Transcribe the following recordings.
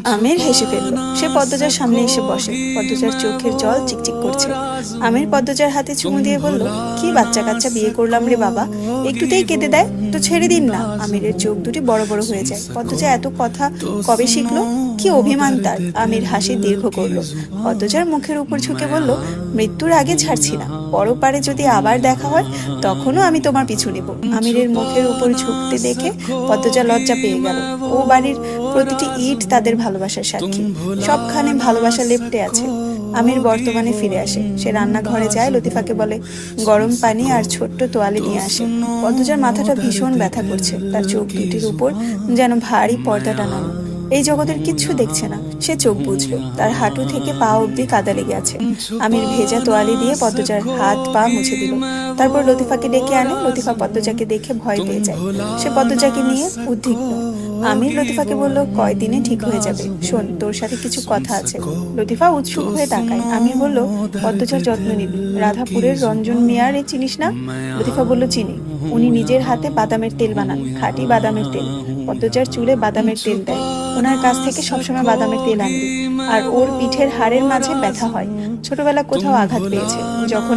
আমির হেসে ফেলল। সে পদ্মজার সামনে এসে বসে। পদ্মজার চোখের জল চিকচিক করছে। আমির পদ্মজার হাতে চুমু দিয়ে বলল, কি বাচ্চা কাচ্চা বিয়ে করলাম রে বাবা, একটুতেই কেঁদে দেয়, তো ছেড়ে দিন না। আমিরের চোখ দুটি বড় বড় হয়ে যায়। পদ্মজা এত কথা কবে শিখলো? কি অভিমান তার! আমির হাসি দীর্ঘ করলো। পদ্মজার মুখের উপর ঝুঁকে বলল, মৃত্যুর আগে ছাড়ছি না, পরপারে যদি আবার দেখা হয় তখনও আমি তোমার পিছু নেব। আমিরের মুখের উপর ঝুঁকতে দেখে পদ্মজা লজ্জা পেয়ে গেল। ও বাড়ির প্রতিটি ইট তাদের ভালোবাসার সাক্ষী, সবখানে ভালোবাসা লেপ্টে আছে। আমির বর্তমানে ফিরে আসে। সে রান্নাঘরে যায়, লতিফাকে বলে গরম পানি আর ছোট্ট তোয়ালে নিয়ে আসে। পদ্মজার মাথাটা ভীষণ ব্যথা করছে। তার চোখ দুটির উপর যেন ভারী পর্দা টানানো। এই জগতের কিচ্ছু দেখছে না। সে চোখ বুঝলো। তার হাঁটু থেকে পা অব্দি কাদা লেগে আছে। আমির ভেজা তোয়ালে দিয়ে পদ্মজার হাত পা মুছে দিল। তারপর লতিফাকে ডেকে আনে। লতিফা পদ্মজাকে দেখে ভয় পেয়ে যায়। সে পদ্মজাকে নিয়ে উদ্বিগ্ন। আমির লতিফাকে বলল, কয়দিনে ঠিক হয়ে যাবে, শোন তোর সাথে কিছু কথা আছে। লতিফা উৎসুক হয়ে তাকায়। আমির বলল, পদ্মজার যত্ন নিবি। রাধাপুরের রঞ্জন মিয়ার চিনিস না? লতিফা বলল, চিনি। উনি নিজের হাতে বাদামের তেল বানান, খাঁটি বাদামের তেল। পদ্মজার চুলে বাদামের তেল দেয়। ওনার কাছ থেকে সবসময় বাদামের তেল আনবি। আর ওর পিঠের হাড়ের মাঝে ব্যথা হয়, ছোটবেলা কোথাও আঘাত পেয়েছে। যখন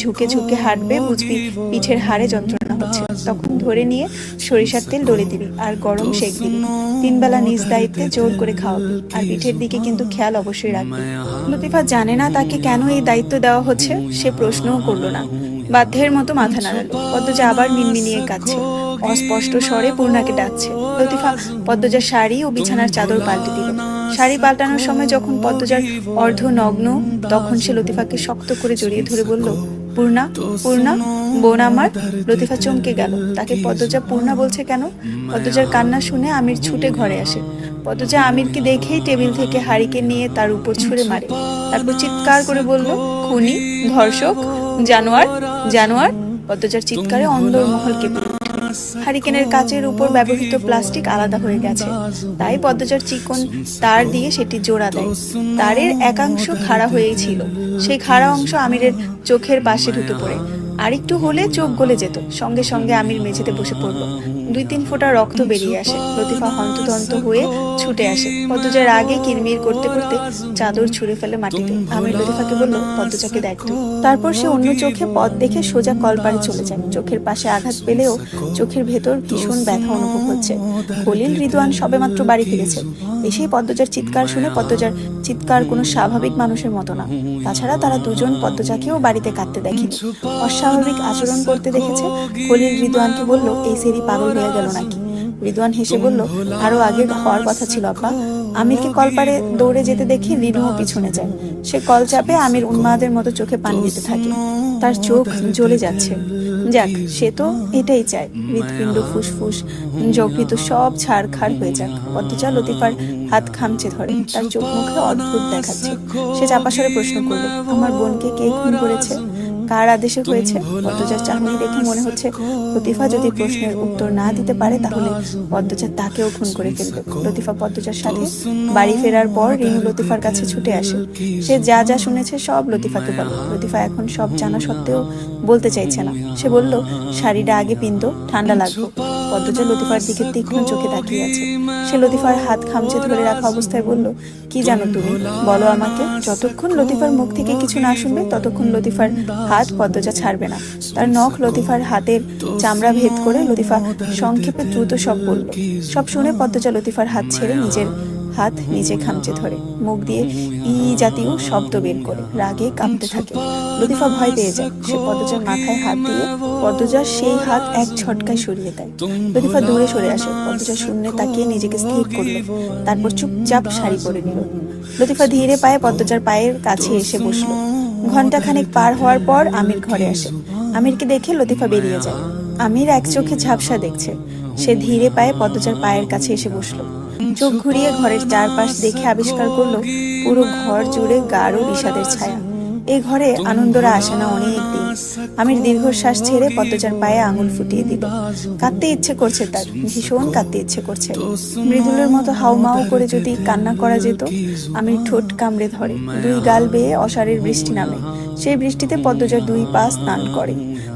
ঝুঁকে ঝুঁকে হাঁটবে বুঝবি পিঠের হাড়ে যন্ত্রণা হচ্ছে, তখন ধরে নিয়ে সরিষার তেল ডলে দিবি আর গরম সেক দিবি। 3 বেলা নিজ দায়িত্বে জোর করে খাওয়াবি। আর পিঠের দিকে কিন্তু খেয়াল অবশ্যই রাখবি। লতিফা জানে না তাকে কেন এই দায়িত্ব দেওয়া হচ্ছে। সে প্রশ্নও করলো না, বাধ্যের মতো মাথা নাড়ালো। পদ্মজা আবার মিনমিনিয়ে কাঁদছে। অস্পষ্ট স্বরে পূর্ণাকে ডাকছে। লতিফা পদ্মজার শাড়ি ও বিছানার চাদর পাল্টে দিল। শাড়ি পাল্টানোর সময় যখন পদ্মজার অর্ধ নগ্ন, তখন সে লতিফাকে শক্ত করে জড়িয়ে ধরে বলল, পূর্ণা, পূর্ণা, বোন আমার। লতিফা চমকে গেল। তাকে পদ্মজা পূর্ণা বলছে কেন? পদ্মজার কান্না শুনে আমির ছুটে ঘরে আসে। পদ্মজা আমিরকে দেখেই টেবিল থেকে হাড়িকে নিয়ে তার উপর ছুঁড়ে মারে। তারপর চিৎকার করে বলল, খুনি, ধর্ষক, জানোয়ার, জানোয়ার। পদ্মজার চিৎকারে অন্দরমহল কেঁপে ওঠে। হারিকেনের কাচের উপর ব্যবহৃত প্লাস্টিক আলাদা হয়ে গেছে, তাই পদ্মজার চিকন তার দিয়ে সেটি জোড়া দেয়। তারের একাংশ খাড়া হয়েই ছিল। সেই খাড়া অংশ আমিরের চোখের পাশে ঢুকে পড়ে। আরেকটু হলে চোখ গলে যেত। সঙ্গে সঙ্গে আমির মেঝেতে বসে পড়ল। 2-3 ফোঁটা রক্ত বেরিয়ে আসে। লতিফা হন্তদন্ত হয়ে ছুটে আসে। পদ্মজার আগে কিরমির করতে করতে চাদর ছুঁড়ে ফেলে মাটিতে। আমির লতিফাকে বলল, পদ্মজাকে দেখতো। তারপর সে অন্য চোখে পথ দেখে সোজা কলপারে চলে যায়। চোখের পাশে আঘাত পেলেও চোখের ভেতর ভীষণ ব্যথা অনুভব হচ্ছে। খলিল রিদওয়ান সবেমাত্র বাড়ি ফিরেছে। এসেই পদ্মজার চিৎকার শুনে পদ্মজার চিৎকার কোনো স্বাভাবিক মানুষের মতো না। তাছাড়া তারা দুজন পদ্মজাকেও বাড়িতে কাঁদতে দেখেনি, অস্বাভাবিক আচরণ করতে দেখেছে। খলিল রিদওয়ানকে বলল, এই সেরি পাগল হয়ে গেল নাকি? রিদওয়ান হেসে বলল, আরো আগে হওয়ার কথা ছিল আব্বা। আমিরকে কলপারে দৌড়ে যেতে দেখে রিনুও পিছনে যায়। সে কল চাপে আমির উন্মাদের মতো চোখে পানি দিতে থাকে। তার চোখ জ্বলে যাচ্ছে। যাক, সে তো এটাই চায়, হৃৎপিণ্ড, ফুসফুস, যকৃত সব ছাড়খাড় হয়ে যাক। পদ্মজা লতিফার হাত খামচে ধরে। তার চোখ মুখে অদ্ভুত দেখাচ্ছে। সে চাপা স্বরে প্রশ্ন করলো, আমার বোনকে কে খুন করেছে? কার আদেশে হয়েছে? পদ্মজার চাহনি দেখে মনে হচ্ছে লতিফা যদি প্রশ্নের উত্তর না দিতে পারে তাহলে পদ্মজা তাকেও খুন করে ফেলবে। লতিফা পদ্মজার সাথে বাড়ি ফেরার পর রিনু লতিফার কাছে ছুটে আসে। সে যা যা শুনেছে সব লতিফাকে বলে। লতিফা এখন সব জানা সত্ত্বেও বলতে চাইছে না। সে বলল, শাড়িটা আগে পিনতো, ঠান্ডা লাগবে। পদ্মজা লতিফার দিকে তীক্ষ্ণ চোখে তাকিয়ে আছে। সে লতিফার হাত খামচে ধরে রাখা অবস্থায় বলল, কি জানো তুমি, বলো আমাকে। যতক্ষণ লতিফার মুখ থেকে কিছু না শুনবে ততক্ষণ লতিফার হাত পদ্মজা ছাড়বে না। তার নখ লতিফার হাতের চামড়া ভেদ করে লতিফা সংক্ষেপে দ্রুত সব বলল। সব শুনে পদ্মজা লতিফার হাত ছেড়ে নিজের হাত নিজে খামচে ধরে মুখ দিয়ে ই জাতীয় শব্দ বের করে রাগে কাঁপতে থাকে। লতিফা ভয় পেয়ে যায়। সে পদ্মজার মাথায় হাত দিয়ে পদ্মজার সেই হাত এক ঝটকায় সরিয়ে দেয়। লতিফা দূরে সরে আসে। পদ্মজা শূন্যে তাকিয়ে নিজেকে স্থির করলো। তারপর চুপচাপ শাড়ি পরে নিল। লতিফা ধীরে পায়ে পদ্মজার পায়ের কাছে এসে বসলো। ঘন্টাখানেক পার হওয়ার পর আমির ঘরে আসে। আমিরকে দেখে লতিফা বেরিয়ে যায়। আমির এক চোখে ঝাপসা দেখছে। সে ধীরে পায়ে পদ্মজার পায়ের কাছে এসে বসলো। চোখ ঘুরিয়ে ঘরের চারপাশ দেখে আবিষ্কার করলো পুরো ঘর জুড়ে গাঢ় বিষাদের ছায়া। এই ঘরে আনন্দরা আসে না অনেক দিন। আমির দীর্ঘশ্বাস ছেড়ে পদ্মজার পায়ে আঙুল ফুটিয়ে দিল। কাঁদতে ইচ্ছে করছে তার, ভীষণ কাঁদতে ইচ্ছে করছে। মৃদুলের মতো হাউমাউ করে যদি কান্না করা যেত। আমির ঠোঁট কামড়ে ধরে। 2 গাল বেয়ে অসারের বৃষ্টি নামে। সেই বৃষ্টিতে পদ্মজার 2 পা স্নান করে।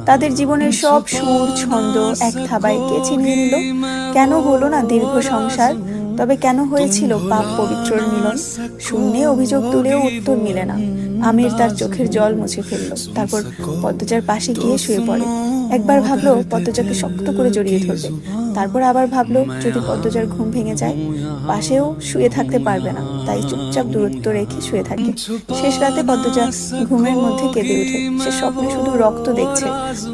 তাদের জীবনের সব সুর ছন্দ এক থাবায় কে ছিনিয়ে নিল? কেন হলো না দীর্ঘ সংসার? তবে কেন হয়েছিল পাপ পবিত্রর মিলন? শূন্যে অভিযোগ তুলেও উত্তর মিলে না। আমির তার চোখের জল মুছে ফেললো, তারপর পদ্মজার পাশে গিয়ে শুয়ে পড়ে। একবার ভাবলো পদ্মজাকে শক্ত করে জড়িয়ে ধরবে, তারপর আবার ভাবলো যদি পদ্মজার ঘুম ভেঙে যায় পাশেও শুয়ে থাকতে পারবে না, তাই চুপচাপ দূরত্ব রেখে শুয়ে থাকে। শেষ রাতে পদ্মজা ঘুমের মধ্যে কেঁদে ওঠে। সে স্বপ্নে শুধু রক্ত দেখছে,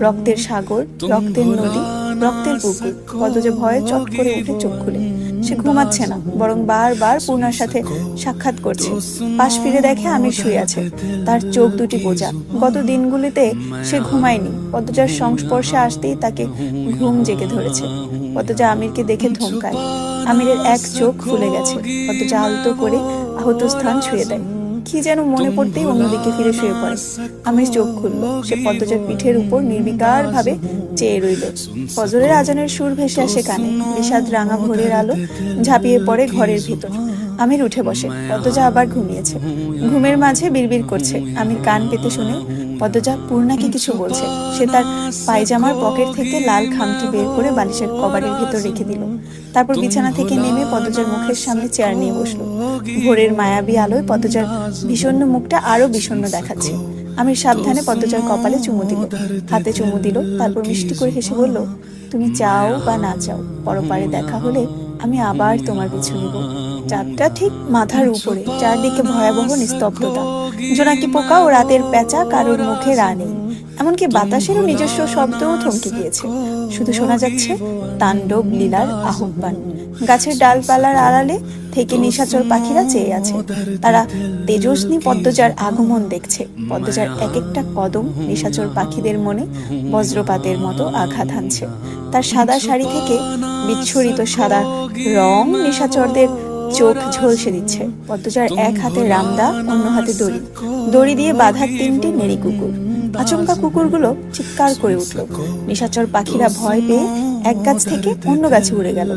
রক্তের সাগর, রক্তের নদী, রক্তের পুকুর। পদ্মজা ভয়ে চট করে উঠে চোখ খুলে। সে ঘুমাচ্ছে না, বরং বারবার পূর্ণার সাথে সাক্ষাৎ করছে। পাশ ফিরে দেখে আমির শুয়ে আছে, তার চোখ দুটি বোঝা। গত দিনগুলিতে সে ঘুমায়নি। পদ্মজার সংস্পর্শে আসতেই তাকে ঘুম জেগে ধরেছে। পদ্মজা আমিরকে দেখে ধমকায়। আমিরের এক চোখ ফুলে গেছে। পদ্মজা আলতো করে আহত স্থান ছুঁয়ে দেয়। কি যেন মনে পড়তেই অন্যদিকে ফিরে শুয়ে পড়ে। আমির চোখ খুললো। সে পদ্মজার পিঠের উপর নির্বিকার ভাবে চেয়ে রইল। ফজরের আজানের সুর ভেসে আসে কানে। বিষাদ রাঙা ভোরের আলো ঝাঁপিয়ে পড়ে ঘরের ভিতর। আমির উঠে বসে। পদ্মজা আবার ঘুমিয়েছে। ঘুমের মাঝে বিড়বিড় করছে। আমির কান পেতে শুনে পদ্মজা পূর্ণাকে কিছু বলছে। সে তার পায়জামার পকেট থেকে লাল খামটি বের করে বালিশের কভারের ভেতর রেখে দিল। তারপর বিছানা থেকে নেমে পদ্মজার মুখের সামনে চেয়ার নিয়ে বসলো। ভোরের মায়াবী আলোয় পদ্মজার বিষণ্ণ মুখটা আরো বিষণ্ণ দেখাচ্ছে। আমির সাবধানে পদ্মজার কপালে চুমু দিল, হাতে চুমু দিল, তারপর মিষ্টি করে হেসে বলল, তুমি চাও বা না চাও, পরপারে দেখা হলে আমি আবার তোমার পিছু নিব। চাঁদটা ঠিক মাথার উপরে, চারদিকে ভয়াবহ নিস্তব্ধতা। জোনাকি পোকা ও রাতের পেঁচা কারোর মুখে রা নেই। এমনকি বাতাসেরও নিজস্ব শব্দও থমকে গিয়েছে। শুধু শোনা যাচ্ছে তাণ্ডব লীলার আহ্বান। গাছের ডালপালার আড়ালে থেকে নিশাচর পাখিরা চেয়ে আছে। তারা তেজস্বী পদ্মজার আগমন দেখছে। পদ্মজার এক একটা কদম নিশাচর পাখিদের মনে বজ্রপাতের মতো আঘাত হানছে। তার সাদা শাড়ি থেকে বিচ্ছুরিত সাদা রং নিশাচরদের চোখ ঝলসে দিচ্ছে। পদ্মজার এক হাতে রামদা, অন্য হাতে দড়ি। দড়ি দিয়ে বাঁধা তিনটি নেড়ি কুকুর। আচমকা কুকুরগুলো চিৎকার করে উঠল। নিশাচর পাখিরা ভয় পেয়ে এক গাছ থেকে অন্য গাছে উড়ে গেল।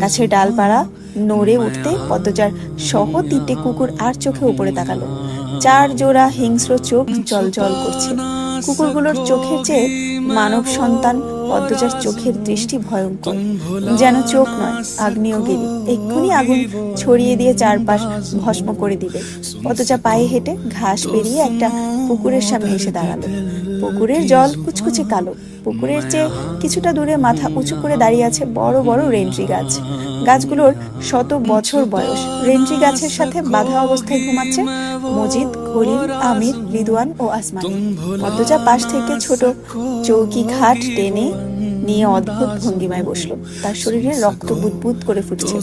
গাছের ডালপাড়া নড়ে উঠতে পদ্মজার সহ তিনটে কুকুর আর চোখে উপরে তাকালো। চার জোড়া হিংস্র চোখ জল জল করছে। কুকুরগুলোর চোখের চেয়ে মানব সন্তান পদ্মজার চোখের দৃষ্টি ভয়ঙ্কর, যেন চোখ নয় আগ্নেয়গিরি। এক্ষুনি আগুন ছড়িয়ে দিয়ে চারপাশ ভস্ম করে দিবে। পদ্মজা পায়ে হেঁটে ঘাস পেরিয়ে একটা পুকুরের সামনে এসে দাঁড়ালো। পুকুরের জল কুচকুচে কালো। পুকুরের চেয়ে কিছুটা দূরে মাথা উঁচু করে দাঁড়িয়ে আছে বড় বড় রেন্ট্রি গাছ। গাছগুলোর 100 বছর বয়স। রেন্ট্রি গাছের সাথে বাঁধা অবস্থায় ঘুমাচ্ছে মজিদ, খলিল, আমির, রিদওয়ান ও আসমানী। পদ্মজা পাশ থেকে ছোট চৌকি খাট টেনে নিয়ে অদ্ভুত ভঙ্গিমায় বসলো। তার শরীরে রক্ত বুদবুদ করে ফুটছে।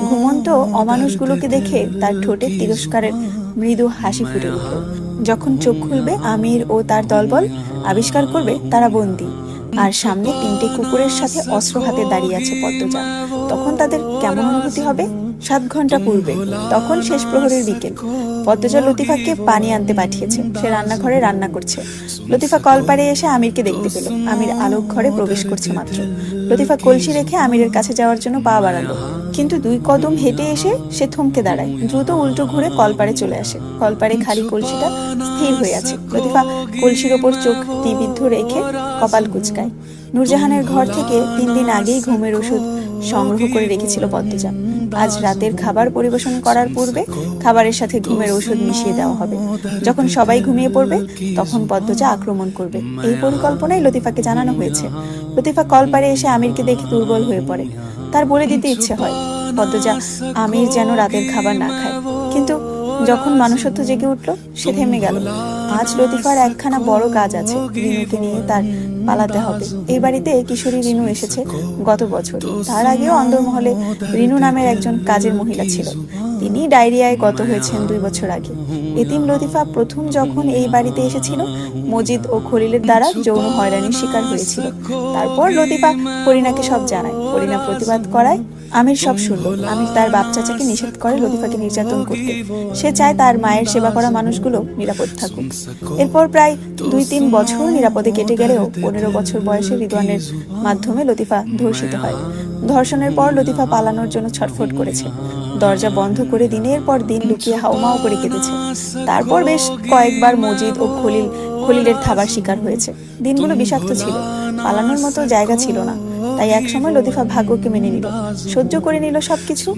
ঘুমন্ত অমানুষগুলোকে দেখে তার ঠোঁটে তিরস্কারের মৃদু হাসি ফুটে উঠল। যখন চোখ খুলবে আমির ও তার দলবল আবিষ্কার করবে তারা বন্দী, আর সামনে তিনটে কুকুরের সাথে অস্ত্র হাতে দাঁড়িয়ে আছে পদ্মজা। তখন তাদের কেমন অনুভূতি হবে? 7 ঘন্টা পূর্বে, তখন শেষ প্রহরের বিকেল। পদ্মজা লতিফাকে পানি আনতে পাঠিয়েছে। সে রান্নাঘরে রান্না করছে। লতিফা কলপাড়ে এসে আমিরকে দেখতে পেল। আমির আলোক ঘরে প্রবেশ করছে মাত্র। লতিফা কলসি রেখে আমিরের কাছে যাওয়ার জন্য পা বাড়ালো, কিন্তু 2 কদম হেঁটে এসে সে থমকে দাঁড়ায়। দ্রুত উল্টো ঘুরে কলপাড়ে চলে আসে। কলপাড়ে খালি কলসিটা স্থির হয়ে আছে। লতিফা কলসির ওপর চোখ নিবিদ্ধ রেখে কপাল কুচকায়। নূরজাহানের ঘর থেকে 3 দিন আগেই ঘুমের ওষুধ সংগ্রহ করে রেখেছিল পদ্মজা। আজ রাতের খাবার পরিবেশন করার পূর্বে খাবারের সাথে ঘুমের ওষুধ মিশিয়ে দেওয়া হবে। যখন সবাই ঘুমিয়ে পড়বে তখন পদ্মজা আক্রমণ করবে। এই পরিকল্পনাই লতিফাকে জানানো হয়েছে। লতিফা কলপাড়ে এসে আমিরকে দেখে দুর্বল হয়ে পড়ে। তার বলে দিতে ইচ্ছে হয় পদ্মজা আমির যেন রাতের খাবার না খায়, কিন্তু যখন মানুষত্ব জেগে উঠল সে থেমে গেল। আজ লতিফার একখানা বড় কাজ আছে। রিনুকে নিয়ে তার পালাতে হবে। এই বাড়িতে কিশোরী রিনু এসেছে গত বছর। তার আগেও অন্দরমহলে রিনু নামের একজন কাজের মহিলা ছিল। তিনি ডায়রিয়ায় গত হয়েছেন 2 বছর আগে। এতিম লতিফা প্রথম যখন এই বাড়িতে এসেছিল মজিদ ও খলিলের দ্বারা যৌন হয়রানির শিকার হয়েছিল। তারপর লতিফা করিনাকে সব জানায়। করিনা প্রতিবাদ করায়। আমির সব শুনল। আমির তার বাপ চাচাকে নিষেধ করে লতিফাকে নির্যাতন করতে। সে চায় তার মায়ের সেবা করা মানুষগুলো নিরাপদ থাকুক। এরপর প্রায় 2-3 বছর নিরাপদে কেটে গেলেও 15 বছর বয়সে রিদওয়ানের মাধ্যমে লতিফা ধর্ষিত হয়। ধর্ষণের পর লতিফা পালানোর জন্য ছটফট করেছে। দরজা বন্ধ করে দিনের পর দিন লুকিয়ে হাউমাউ করে কেঁদেছে। তারপর বেশ কয়েকবার মজিদ ও খলিলের থাবার শিকার হয়েছে। দিনগুলো বিষাক্ত ছিল। পালানোর মতো জায়গা ছিল না। তাই একসময় লতিফা ভাগ্যকে মেনে নিল, সহ্য করে নিল সবকিছু।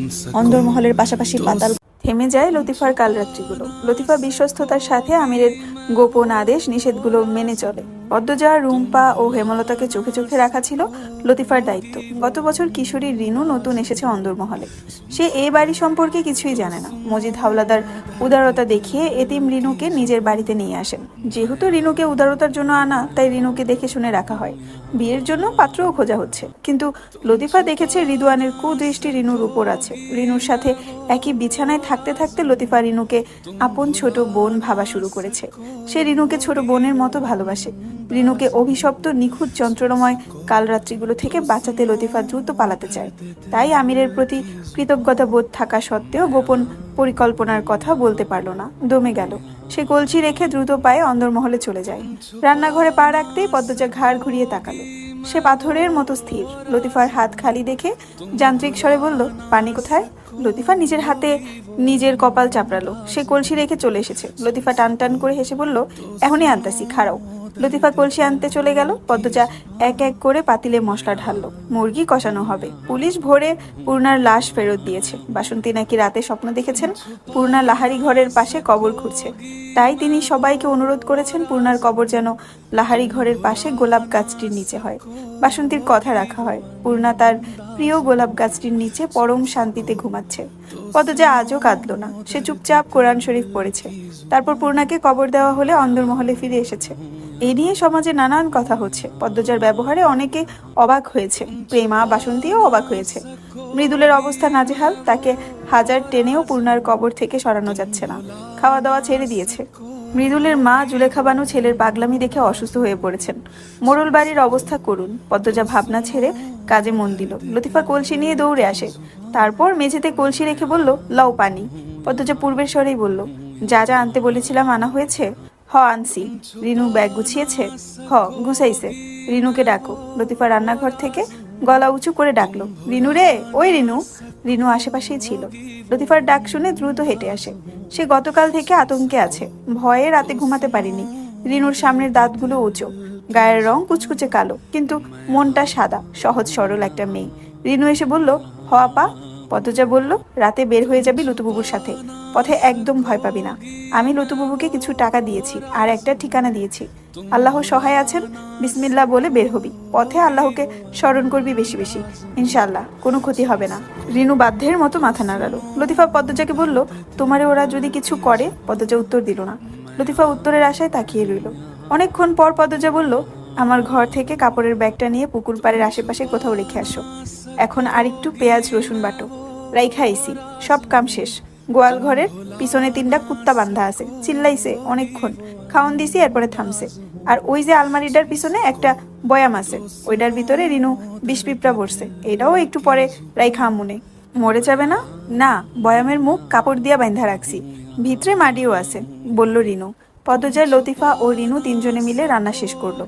অন্দরমহলের পাশাপাশি পাতাল থেমে যায় লতিফার কালরাত্রিগুলো। লতিফা বিশ্বস্ততার সাথে আমিরের গোপন আদেশ নিষেধগুলো মেনে চলে। পদ্মজা, রুম্পা ও হেমলতাকে চোখে চোখে রাখা ছিল লতিফার দায়িত্ব। গত বছর কিশোরী রিনু নতুন এসেছে অন্দরমহলে। সে এই বাড়ি সম্পর্কে কিছুই জানে না। মজিদ হাওলাদার উদারতা দেখিয়ে এতিম রিনুকে নিজের বাড়িতে নিয়ে আসেন। যেহেতু রিনুকে উদারতার জন্য আনা, তাই রিনুকে দেখে শুনে রাখা হয়। বিয়ের জন্য পাত্রও খোঁজা হচ্ছে, কিন্তু লতিফা দেখেছে রিদওয়ানের কুদৃষ্টি রিনুর উপর আছে। রিনুর সাথে একই বিছানায় থাকতে থাকতে লতিফা রিনুকে আপন ছোট বোন ভাবা শুরু করেছে। সে রিনুকে ছোট বোনের মতো ভালোবাসে। রিনুকে অভিশপ্ত নিখুঁত যন্ত্রণাময় কালরাত্রিগুলো থেকে বাঁচাতে লতিফা দ্রুত পালাতে চায়। তাই আমিরের প্রতি কৃতজ্ঞতা বোধ থাকা সত্ত্বেও গোপন পরিকল্পনার কথা বলতে পারল না, দমে গেল। সে কলসি রেখে দ্রুত পায়ে অন্দরমহলে চলে যায়। রান্নাঘরে পা রাখতেই পদ্মজা ঘাড় ঘুরিয়ে তাকালো। সে পাথরের মতো স্থির। লতিফার হাত খালি দেখে যান্ত্রিক স্বরে বলল, পানি কোথায়? লতিফা নিজের হাতে নিজের কপাল চাপড়ালো। সে কলসি রেখে চলে এসেছে। লতিফা টান টান করে হেসে বলল, এখনই আনতাছি, খাড়াও। লতিফা কলসি আনতে চলে গেল। পদ্মজা এক এক করে পাতিলে মশলা ঢাললো। মুরগি কষানো হবে। পুলিশ ভোরে পূর্ণার লাশ ফেরত দিয়েছে। বাসন্তী নাকি রাতে স্বপ্ন দেখেছেন পূর্ণা লাহারি ঘরের পাশে কবর খুঁড়ছে। তাই তিনি সবাইকে অনুরোধ করেছেন পূর্ণার কবর যেন লাহারি ঘরের পাশে গোলাপ গাছটির নিচে হয়। বাসন্তীর কথা রাখা হয়। পূর্ণা তার প্রিয় গোলাপ গাছটির নিচে পরম শান্তিতে ঘুমাচ্ছে। পদ্মজা আজও কাঁদল না। সে চুপচাপ কোরআন শরীফ পড়েছে। তারপর পূর্ণাকে কবর দেওয়া হলে অন্দরমহলে ফিরে এসেছে। এই নিয়ে সমাজে নানান কথা হচ্ছে। পদ্মজার ব্যবহারে অনেকে অবাক হয়েছে। প্রেমা, বাসন্তীও অবাক হয়েছে। মৃদুলের অবস্থা নাজেহাল। তাকে হাজার টেনেও পূর্ণার কবর থেকে সরানো যাচ্ছে না। খাওয়া দাওয়া ছেড়ে দিয়েছে। মৃদুলের মা জুলেখা বানু ছেলের পাগলামি দেখে অসুস্থ হয়ে পড়েছেন। মোড়ল বাড়ির অবস্থা করুন। পদ্মজা ভাবনা ছেড়ে কাজে মন দিল। লতিফা কলসি নিয়ে দৌড়ে আসে। তারপর মেঝেতে কলসি রেখে বলল, লাও পানি। পদ্মজা পূর্বের স্বরেই বলল, যা যা আনতে বলেছিলাম আনা হয়েছে? হ, আনছি। রিনু ব্যাগ গুছিয়েছে? হ, গুছাইছে। রিনুকে ডাকো। লতিফা রান্নাঘর থেকে গলা উঁচু করে ডাকলো, রিনু রে, ওই রিনু। রিনু আশেপাশেই ছিল। লতিফার ডাক শুনে দ্রুত হেঁটে আসে। সে গতকাল থেকে আতঙ্কে আছে। ভয়ে রাতে ঘুমাতে পারিনি। রিনুর সামনের দাঁতগুলো উঁচু, গায়ের রং কুচকুচে কালো, কিন্তু মনটা সাদা, সহজ সরল একটা মেয়ে। রিনু এসে বলল, হ আপা। পদ্মজা বলল, রাতে বের হয়ে যাবি লতুবুবুর সাথে। পথে একদম ভয় পাবি না। আমি লতুবুবুকে কিছু টাকা দিয়েছি আর একটা ঠিকানা দিয়েছি। আল্লাহ সহায় আছেন, বিসমিল্লাহ বলে বের হবি। পথে আল্লাহকে স্মরণ করবি বেশি বেশি। ইনশাআল্লাহ কোনো ক্ষতি হবে না। রিনু বাধ্যের মতো মাথা নাড়ালো। লতিফা পদ্মজাকে বলল, তোমারে ওরা যদি কিছু করে? পদ্মজা উত্তর দিল না। লতিফা উত্তরের আশায় তাকিয়ে রইল। অনেকক্ষণ পর পদ্মজা বলল, আমার ঘর থেকে কাপড়ের ব্যাগটা নিয়ে পুকুর পাড়ের আশেপাশে কোথাও রেখে আসো। এখন আরেকটু পেঁয়াজ রসুন বাটো। রাইখা আইছি, সব কাম শেষ। গোয়াল ঘরের পিছনে 3টা কুত্তা বান্ধা আছে। চিল্লাইছে অনেকক্ষণ। খাওন দিছি, এরপরে থামছে। আর ওই যে আলমারিটার পিছনে একটা বয়াম আছে, ওইটার ভিতরে রিনু বিষ পিঁপড়া ভরছে। এটাও একটু পরে রাইখা আমুনে। মরে যাবে না? না, বয়ামের মুখ কাপড় দিয়া বাঁধা রাখছি। ভিতরে মাটিও আছে, বলল রিনু। পদ্মজা, লতিফা ও রিনু 3জনে মিলে রান্না শেষ করলো।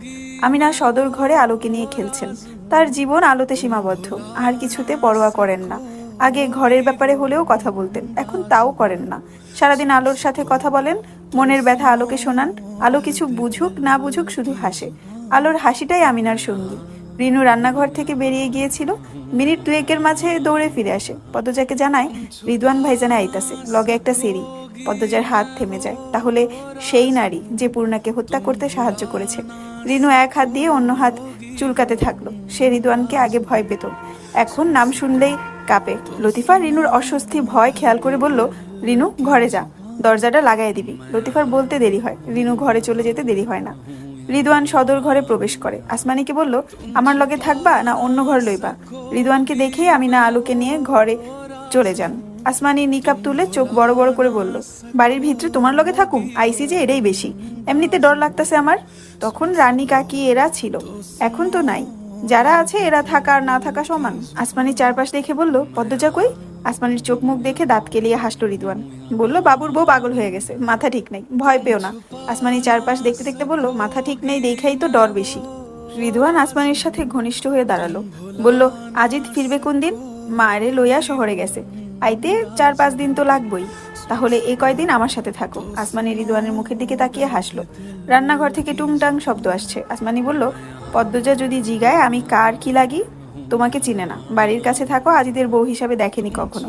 আমিনা সদর ঘরে আলোকে নিয়ে খেলছেন। তার জীবন আলোতে সীমাবদ্ধ। আর কিছুতে পরোয়া করেন না। আগে ঘরের ব্যাপারে হলেও কথা বলতেন, এখন তাও করেন না। সারাদিন আলোর সাথে কথা বলেন, মনের ব্যথা আলোকে শোনান। আলো কিছু বুঝুক না বুঝুক শুধু হাসে। আলোর হাসিটাই আমিনার সঙ্গী। রিনু রান্নাঘর থেকে বেরিয়ে গিয়েছিল। মিনিট 2-এর মাঝে দৌড়ে ফিরে আসে। পদ্মজাকে জানায়, রিদওয়ান ভাইজানে আইতাছে, লগে একটা সেরি। পদ্মজার হাত থেমে যায়। তাহলে সেই নারী যে পূর্ণাকে হত্যা করতে সাহায্য করেছে। রিনু এক হাত দিয়ে অন্য হাত চুলকাতে থাকলো। সে রিদওয়ানকে আগে ভয় পেত, এখন নাম শুনলেই কাঁপে। লতিফা রিনুর অস্বস্তি ভয় খেয়াল করে বলল, রিনু ঘরে যা, দরজাটা লাগাই দিবি। লতিফার বলতে দেরি হয়, রিনু ঘরে চলে যেতে দেরি হয় না। রিদওয়ান সদর ঘরে প্রবেশ করে। আসমানিকে বলল, আমার লগে থাকবা না অন্য ঘর লইবা? রিদওয়ানকে দেখে আমিনা আলোকে নিয়ে ঘরে চলে যান। আসমানি নিকাব তুলে চোখ বড় বড় করে বলল, বাড়ির ভিতরে তোমার লগে থাকুম? আইসি যে এটাই বেশি। এমনিতে ডর লাগতেছে আমার। তখন রানী কাকি এরা ছিল, এখন তো নাই। যারা আছে এরা থাকা আর না থাকা সমান। আসমানি চারপাশ দেখে বলল, পদ্মজা কই? আসমানির চোখ মুখ দেখে দাঁত কেলিয়ে হাসলো রিদওয়ান। বলল, বাবুর বউ পাগল হয়ে গেছে, মাথা ঠিক নেই, ভয় পেও না। আসমানি চারপাশ দেখতে দেখতে বলল, মাথা ঠিক নেই দেখাই তো ডর বেশি। রিদওয়ান আসমানির সাথে ঘনিষ্ঠ হয়ে দাঁড়ালো। বলল, আজিত ফিরবে কোন দিন? মায়েরে লইয়া শহরে গেছে, আইতে 4-5 দিন তো লাগবই। তাহলে এই কয়দিন আমার সাথে থাকো। আসমানি রিদওয়ানের মুখের দিকে তাকিয়ে হাসলো। রান্নাঘর থেকে টুংটাং শব্দ আসছে। আসমানি বলল, পদ্মজা যদি জিগায় আমি কার কি লাগি? তোমাকে চিনে না, বাড়ির কাছে থাকো, আজিদের বউ হিসাবে দেখেনি কখনো।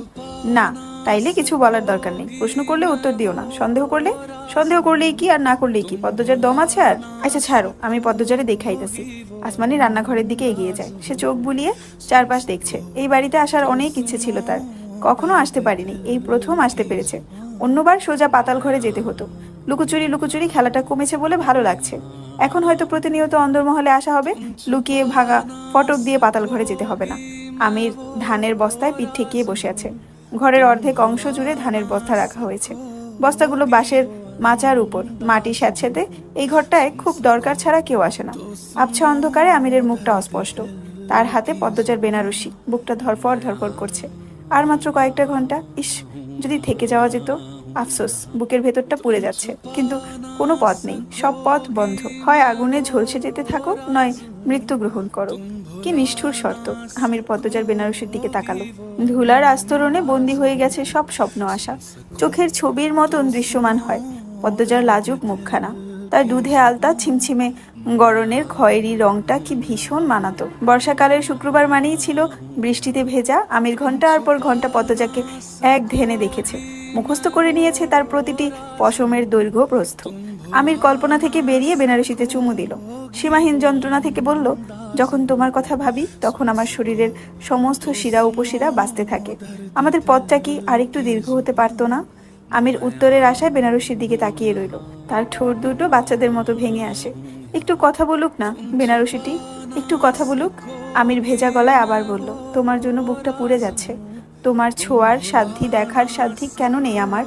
না, তাইলে কিছু বলার দরকার নেই। প্রশ্ন করলে উত্তর দিও না, সন্দেহ করলেই কি আর না করলেই কি, পদ্মজার দম আছে আর। আচ্ছা ছাড়ো, আমি পদ্মজারে দেখাইতেছি। আসমানি রান্নাঘরের দিকে এগিয়ে যায়। সে চোখ বুলিয়ে চারপাশ দেখছে। এই বাড়িতে আসার অনেক ইচ্ছে ছিল তার, কখনো আসতে পারিনি, এই প্রথম আসতে পেরেছে। অন্যবার সোজা পাতাল ঘরে যেতে হতো। লুকোচুরি খেলাটা কমেছে বলে ভালো লাগছে। এখন হয়তো প্রতিনিয়ত অন্দরমহলে আসা হবে, লুকিয়ে ভাগা ফটক দিয়ে পাতাল ঘরে যেতে হবে না। আমির ধানের বস্তায় পিঠ ঠেকিয়ে বসে আছে। ঘরের অর্ধেক অংশ জুড়ে ধানের বস্তা রাখা হয়েছে। বস্তাগুলো বাঁশের মাচার উপর, মাটি স্যাঁতসেঁতে। এই ঘরটায় খুব দরকার ছাড়া কেউ আসে না। আবছা অন্ধকারে আমিরের মুখটা অস্পষ্ট। তার হাতে পদ্মজার বেনারসি, বুকটা ধরফর করছে। আর মাত্র কয়েকটা ঘন্টা। ইস, যদি থেকে যাওয়া যেত। আফসোস, বুকের ভেতরটা পুড়ে যাচ্ছে, কিন্তু কোনো পথ নেই, সব পথ বন্ধ। হয় আগুনে ঝলসে যেতে থাকো, নয় মৃত্যু গ্রহণ করো। কি নিষ্ঠুর শর্ত। আমির পদ্মজার বেনারসির দিকে তাকালো। ধুলার আস্তরণে বন্দী হয়ে গেছে সব স্বপ্ন আশা। চোখের ছবির মতন দৃশ্যমান হয় পদ্মজার লাজুক মুখখানা। তার দুধে আলতা ছিমছিমে গরনের খয়েরি রংটা কি ভীষণ মানাতো। বর্ষাকালের শুক্রবার মানেই ছিল বৃষ্টিতে ভেজা। আমির ঘন্টার পর ঘন্টা পদ্মজাকে এক ধ্যানে দেখেছে, মুখস্থ করে নিয়েছে তার প্রতিটি পশমের দৈর্ঘ্য প্রস্থ। আমির কল্পনা থেকে বেরিয়ে বেনারসিতে চুমু দিল। সীমাহীন যন্ত্রণা থেকে বলল, যখন তোমার কথা ভাবি তখন আমার শরীরের সমস্ত শিরা উপশিরা বাঁচতে থাকে। আমাদের পথটা কি আরেকটু দীর্ঘ হতে পারতো না? আমির উত্তরের আশায় বেনারসির দিকে তাকিয়ে রইল। তার ঠোঁট দুটো বাচ্চাদের মতো ভেঙে আসে। একটু কথা বলুক না বেনারসিটি, একটু কথা বলুক। আমির ভেজা গলায় আবার বলল, তোমার জন্য বুকটা পুড়ে যাচ্ছে। তোমার ছোঁয়ার সাধ্যি, দেখার সাধ্যি কেন নেই আমার?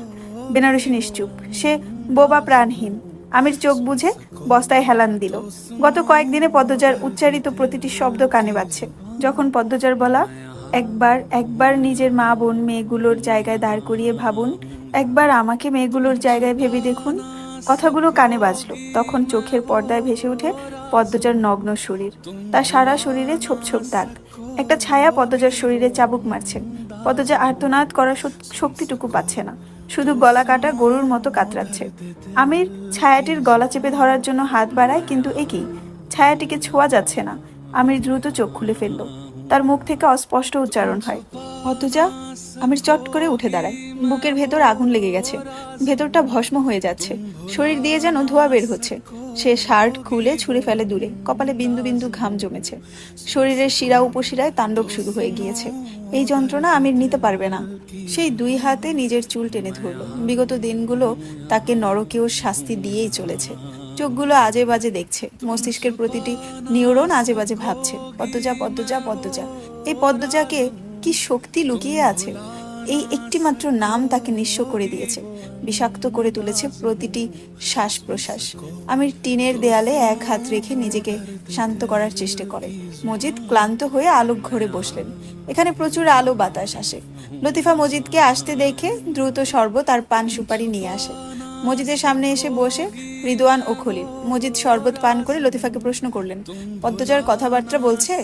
বেনারসি নিশ্চুপ, সে বোবা প্রাণহীন। আমির চোখ বুঝে বস্তায় হেলান দিল। গত কয়েকদিনে পদ্মজার উচ্চারিত প্রতিটি শব্দ কানে বাজছে। যখন পদ্মজার বলা, একবার একবার নিজের মা বোন মেয়েগুলোর জায়গায় দাঁড় করিয়ে ভাবুন, একবার আমাকে মেয়েগুলোর জায়গায় ভেবে দেখুন, কথাগুলো কানে বাজলো, তখন চোখের পর্দায় ভেসে ওঠে পদ্মজার নগ্ন শরীর। তার সারা শরীরে ছোপ ছোপ দাগ। একটা ছায়া পদ্মজার শরীরে চাবুক মারছে। পদ্মজা আর্তনাদ করার শক্তিটুকু পাচ্ছে না, শুধু গলা কাটা গরুর মতো কাতরাচ্ছে। আমির ছায়াটির গলা চেপে ধরার জন্য হাত বাড়ায়, কিন্তু একই, ছায়াটিকে ছোঁয়া যাচ্ছে না। আমির দ্রুত চোখ খুলে ফেলল। তার মুখ থেকে অস্পষ্ট উচ্চারণ হয়, পদ্মজা। আমির চট করে উঠে দাঁড়ায়। বুকের ভেতর আগুন লেগে গেছে, ভেতরটা ভস্ম হয়ে যাচ্ছে, শরীর দিয়ে যেন ধোঁয়া বের হচ্ছে। সে শার্ট খুলে ছুঁড়ে ফেলে দূরে। কপালে বিন্দু বিন্দু ঘাম জমেছে। শরীরের শিরা উপশিরায় তাণ্ডব শুরু হয়ে গিয়েছে। এই যন্ত্রণা আমির নিতে পারবে না। সেই দুই হাতে নিজের চুল টেনে ধরল। বিগত দিনগুলো তাকে নরকেও শাস্তি দিয়েই চলেছে। চোখগুলো আজে বাজে দেখছে, মস্তিষ্কের প্রতিটি নিউরন আজে বাজে ভাবছে, পদ্মজা পদ্মজা পদ্মজা। এই পদ্মজাকে কি শক্তি লুকিয়ে আছে! এই একটি মাত্র নাম তাকে নিঃস্ব করে দিয়েছে, বিষাক্ত করে তুলেছে প্রতিটি শ্বাস প্রশ্বাস। আমির টিনের দেয়ালে এক হাত রেখে নিজেকে শান্ত করার চেষ্টা করে। মজিদ ক্লান্ত হয়ে আলোক ঘরে বসলেন। এখানে প্রচুর আলো বাতাস আসে। লতিফা মজিদকে আসতে দেখে দ্রুত শরবত আর পান সুপারি নিয়ে আসে। মজিদের সামনে এসে বসে রিদওয়ান ও খলিল। মজিদ শরবত পান করে লতিফাকে প্রশ্ন করলেন, পদ্মজার কথাবার্তা বলছে?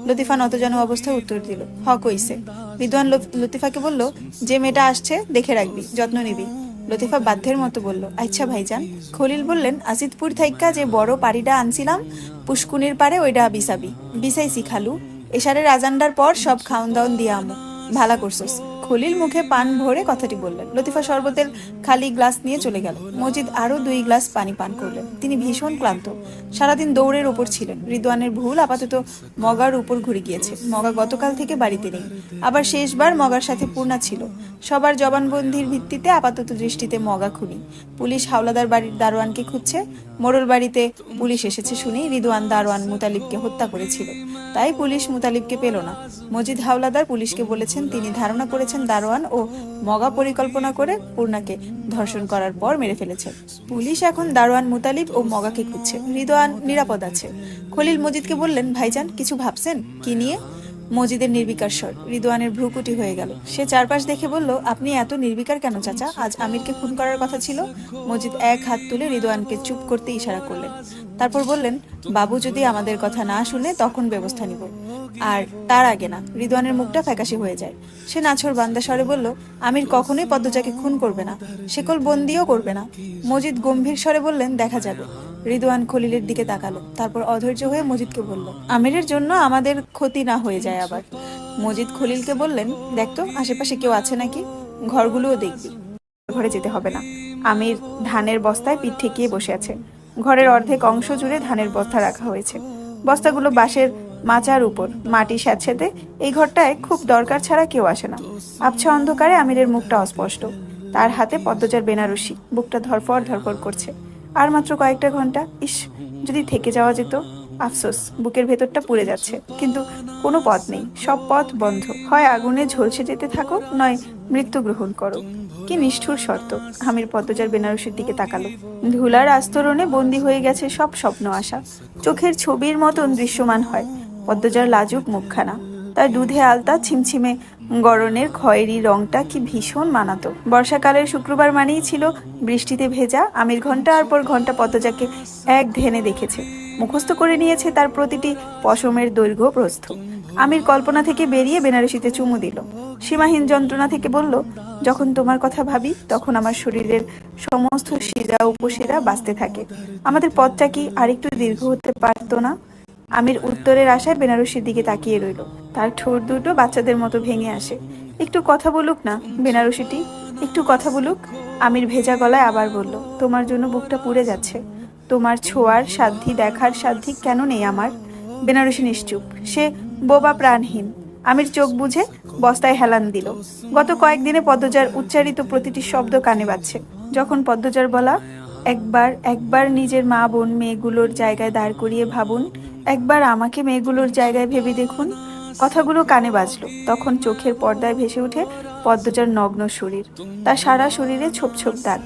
লতিফা নতজানু অবস্থায় উত্তর দিল, হ কইছে। রিদওয়ান লতিফাকে বলল, যে মেয়েটা আসছে দেখে রাখবি, যত্ন নিবি। লতিফা বাধ্যের মতো বলল, আচ্ছা ভাইজান। খলিল বললেন, আসিদপুর থাইক্কা যে বড় পাড়িটা আনছিলাম পুষ্কুনির পারে, ওইটা বিসাবি। বিসাইছি খালু, এশারের আজান্ডার পর সব খাওন দাওন দিয়ে আমু। ভালা করছস। খলিল মুখে পান ভরে কথাটি বললেন। লতিফা শরবতের খালি গ্লাস নিয়ে চলে গেল। মজিদ আরো 2 গ্লাস পানি পান করলেন। তিনি ভীষণ ক্লান্ত, সারাদিন দৌড়ের ওপর ছিলেন। রিদওয়ানের ভুল আপাতত মগার উপর ঘুরে গিয়েছে। মগা গতকাল থেকে বাড়িতে নেই। আবার শেষবার মগার সাথে পূর্ণা ছিল। সবার জবানবন্দির ভিত্তিতে আপাতত দৃষ্টিতে মগা খুনি। পুলিশ হাওলাদার বাড়ির দারোয়ানকে খুঁজছে। মোড়ল বাড়িতে পুলিশ এসেছে শুনেই রিদওয়ান দারোয়ান মুতালিবকে হত্যা করেছিল, তাই পুলিশ মুতালিবকে পেল না। মজিদ হাওলাদার পুলিশকে বলেছেন তিনি ধারণা করেছেন দারোয়ান ও মগা পরিকল্পনা করে পূর্ণাকে ধর্ষণ করার পর মেরে ফেলেছে। পুলিশ এখন দারোয়ান মুতালিব ও মগাকে খুঁজছে। রিদওয়ান নিরাপদ আছে। খলিল মজিদকে বললেন, ভাইজান কিছু ভাবছেন? কি নিয়ে? মজিদের নির্বিকার স্বর। রিদওয়ানের ভ্রুকুটি হয়ে গেল। সে চারপাশ দেখে বলল, আপনি এত নির্বিকার কেন চাচা? আজ আমিরকে খুন করার কথা ছিল। মজিদ এক হাত তুলে রিদওয়ানকে চুপ করতে ইশারা করলেন। তারপর বললেন, বাবু যদি আমাদের কথা না শুনে তখন ব্যবস্থা নিব। আর তার আগে না, রিদওয়ানের মুখটা ফ্যাকাশে হয়ে যায়। সে নাছোড় বান্দা স্বরে বলল, আমির কখনোই পদ্মজাকে খুন করবে না, শেকল বন্দিও করবে না। মজিদ গম্ভীর স্বরে বললেন, দেখা যাবে। রিদওয়ান খলিলের দিকে তাকালো, তারপর অধৈর্য হয়ে মজিদকে বলল, আমিরের জন্য আমাদের ক্ষতি না হয়ে যায় আবার। মজিদ খলিলকে বললেন, দেখতো আশেপাশে কেউ আছে নাকি, ঘরগুলোও দেখবি। ঘরে যেতে হবে না। আমির ধানের বস্তায় পিঠ ঠেকিয়ে বসে আছে। ঘরের অর্ধেক অংশ জুড়ে ধানের বস্তা রাখা হয়েছে। বস্তাগুলো বাঁশের মাচার উপর, মাটি স্যাঁতসেঁতে। এই ঘরটায় খুব দরকার ছাড়া কেউ আসে না। আবছা অন্ধকারে আমিরের মুখটা অস্পষ্ট। তার হাতে পদ্মজার বেনারসি, বুকটা ধরফর ধরফর করছে। আর মাত্র কয়েকটা ঘন্টা। ইস, যদি থেকে যাওয়া যেত। আফসোস, বুকের ভেতরটা পুড়ে যাচ্ছে, কিন্তু কোনো পথ নেই। সব পথ বন্ধ। হয় আগুনে ঝলসে যেতে থাকো, নয় মৃত্যু গ্রহণ করো। কি নিষ্ঠুর শর্ত। আমির পদ্মজার বেনারসির দিকে তাকালো। ধুলার আস্তরণে বন্দী হয়ে গেছে সব স্বপ্ন আশা। চোখের ছবির মতন দৃশ্যমান হয় পদ্মজার লাজুক মুখখানা। তার দুধে আলতা ছিমছিমে গরনের খয়েরি রংটা কি ভীষণ মানাতো। বর্ষাকালের শুক্রবার মানেই ছিল বৃষ্টিতে ভেজা। আমির ঘন্টার পর ঘন্টা পদ্মজাকে এক ধ্যানে দেখেছে, মুখস্থ করে নিয়েছে তার প্রতিটি পশমের দৈর্ঘ্য প্রস্থ। আমির কল্পনা থেকে বেরিয়ে বেনারসিতে চুমু দিল। সীমাহীন যন্ত্রণা থেকে বলল, যখন তোমার কথা ভাবি তখন আমার শরীরের সমস্ত শিরা উপশিরা বাঁচতে থাকে। আমাদের পথটা কি আরেকটু দীর্ঘ হতে পারতো না? আমির উত্তরের আশায় বেনারসির দিকে তাকিয়ে রইল। তার ঠোঁট দুটো বাচ্চাদের মতো ভেঙে আসে। একটু কথা বলুক না বেনারসিটি, একটু কথা বলুক। আমির ভেজা গলায় আবার বলল, তোমার জন্য বুকটা পুড়ে যাচ্ছে। তোমার ছোঁয়ার সাধ্যি, দেখার সাধ্যি কেন নেই আমার? বেনারসি নিশ্চুপ, সে বোবা প্রাণহীন। আমির চোখ বুঝে বস্তায় হেলান দিল। গত কয়েকদিনে পদ্মজার উচ্চারিত প্রতিটি শব্দ কানে বাজছে। যখন পদ্মজার বলা, একবার একবার নিজের মা বোন মেয়েগুলোর জায়গায় দাঁড় করিয়ে ভাবুন, একবার আমাকে মেয়েগুলোর জায়গায় ভেবে দেখুন, কথাগুলো কানে বাজলো, তখন চোখের পর্দায় ভেসে ওঠে পদ্মজার নগ্ন শরীর। তার সারা শরীরে ছোপ ছোপ দাগ।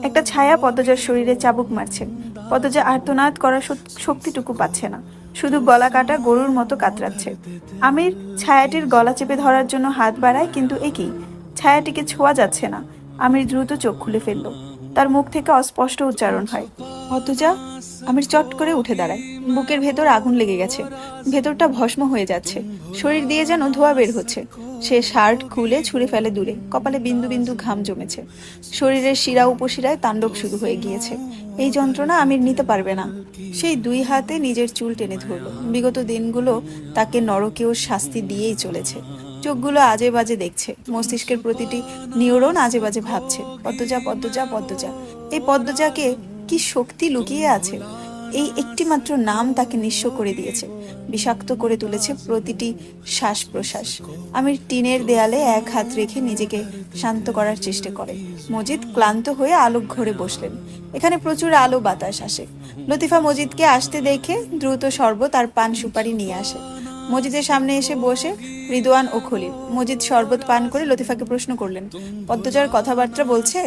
একটা ছায়া পদ্মজার শরীরে চাবুক মারছে। পদ্মজা আর্তনাদ করার শক্তিটুকু পাচ্ছে না, শুধু গলা কাটা গরুর মতো কাতরাচ্ছে। আমির ছায়াটির গলা চেপে ধরার জন্য হাত বাড়ায়, কিন্তু একই, ছায়াটিকে ছোঁয়া যাচ্ছে না। আমির দ্রুত চোখ খুলে ফেলল। তার মুখ থেকে অস্পষ্ট উচ্চারণ হয়, পদ্মজা। আমির চট করে উঠে দাঁড়ায়। বুকের ভেতর আগুন লেগে গেছে, ভেতরটা ভস্ম হয়ে যাচ্ছে, শরীর দিয়ে যেন ধোঁয়া বের হচ্ছে। সে শার্ট খুলে ছুঁড়ে ফেলে দূরে। কপালে বিন্দু বিন্দু ঘাম জমেছে। শরীরের শিরা উপশিরায় তাণ্ডব শুরু হয়ে গিয়েছে। এই যন্ত্রণা আমির নিতে পারবে না। সেই দুই হাতে নিজের চুল টেনে ধরল। বিগত দিনগুলো তাকে নরকেও শাস্তি দিয়েই চলেছে। চোখগুলো আজে বাজে দেখছে, মস্তিষ্কের প্রতিটি নিউরন আজে বাজে ভাবছে, পদ্মজা পদ্মজা পদ্মজা। এই পদ্মজাকে কি শক্তি লুকিয়ে আছে? এই একটি মাত্র নাম তাকে নিঃস্ব করে দিয়েছে, বিষাক্ত করে তুলেছে প্রতিটি শ্বাস প্রশ্বাস। আমির টিনের দেয়ালে এক হাত রেখে নিজেকে শান্ত করার চেষ্টা করে। মজিদ ক্লান্ত হয়ে আলোক ঘরে বসলেন। এখানে প্রচুর আলো বাতাস আসে। লতিফা মজিদকে আসতে দেখে দ্রুত শরবত আর পান সুপারি নিয়ে আসে। মজিদের সামনে এসে বসে রিদওয়ান ও খলিল। মজিদ শরবত পান করে লতিফাকে প্রশ্ন করলেন, পদ্মজার কথাবার্তা বলছে?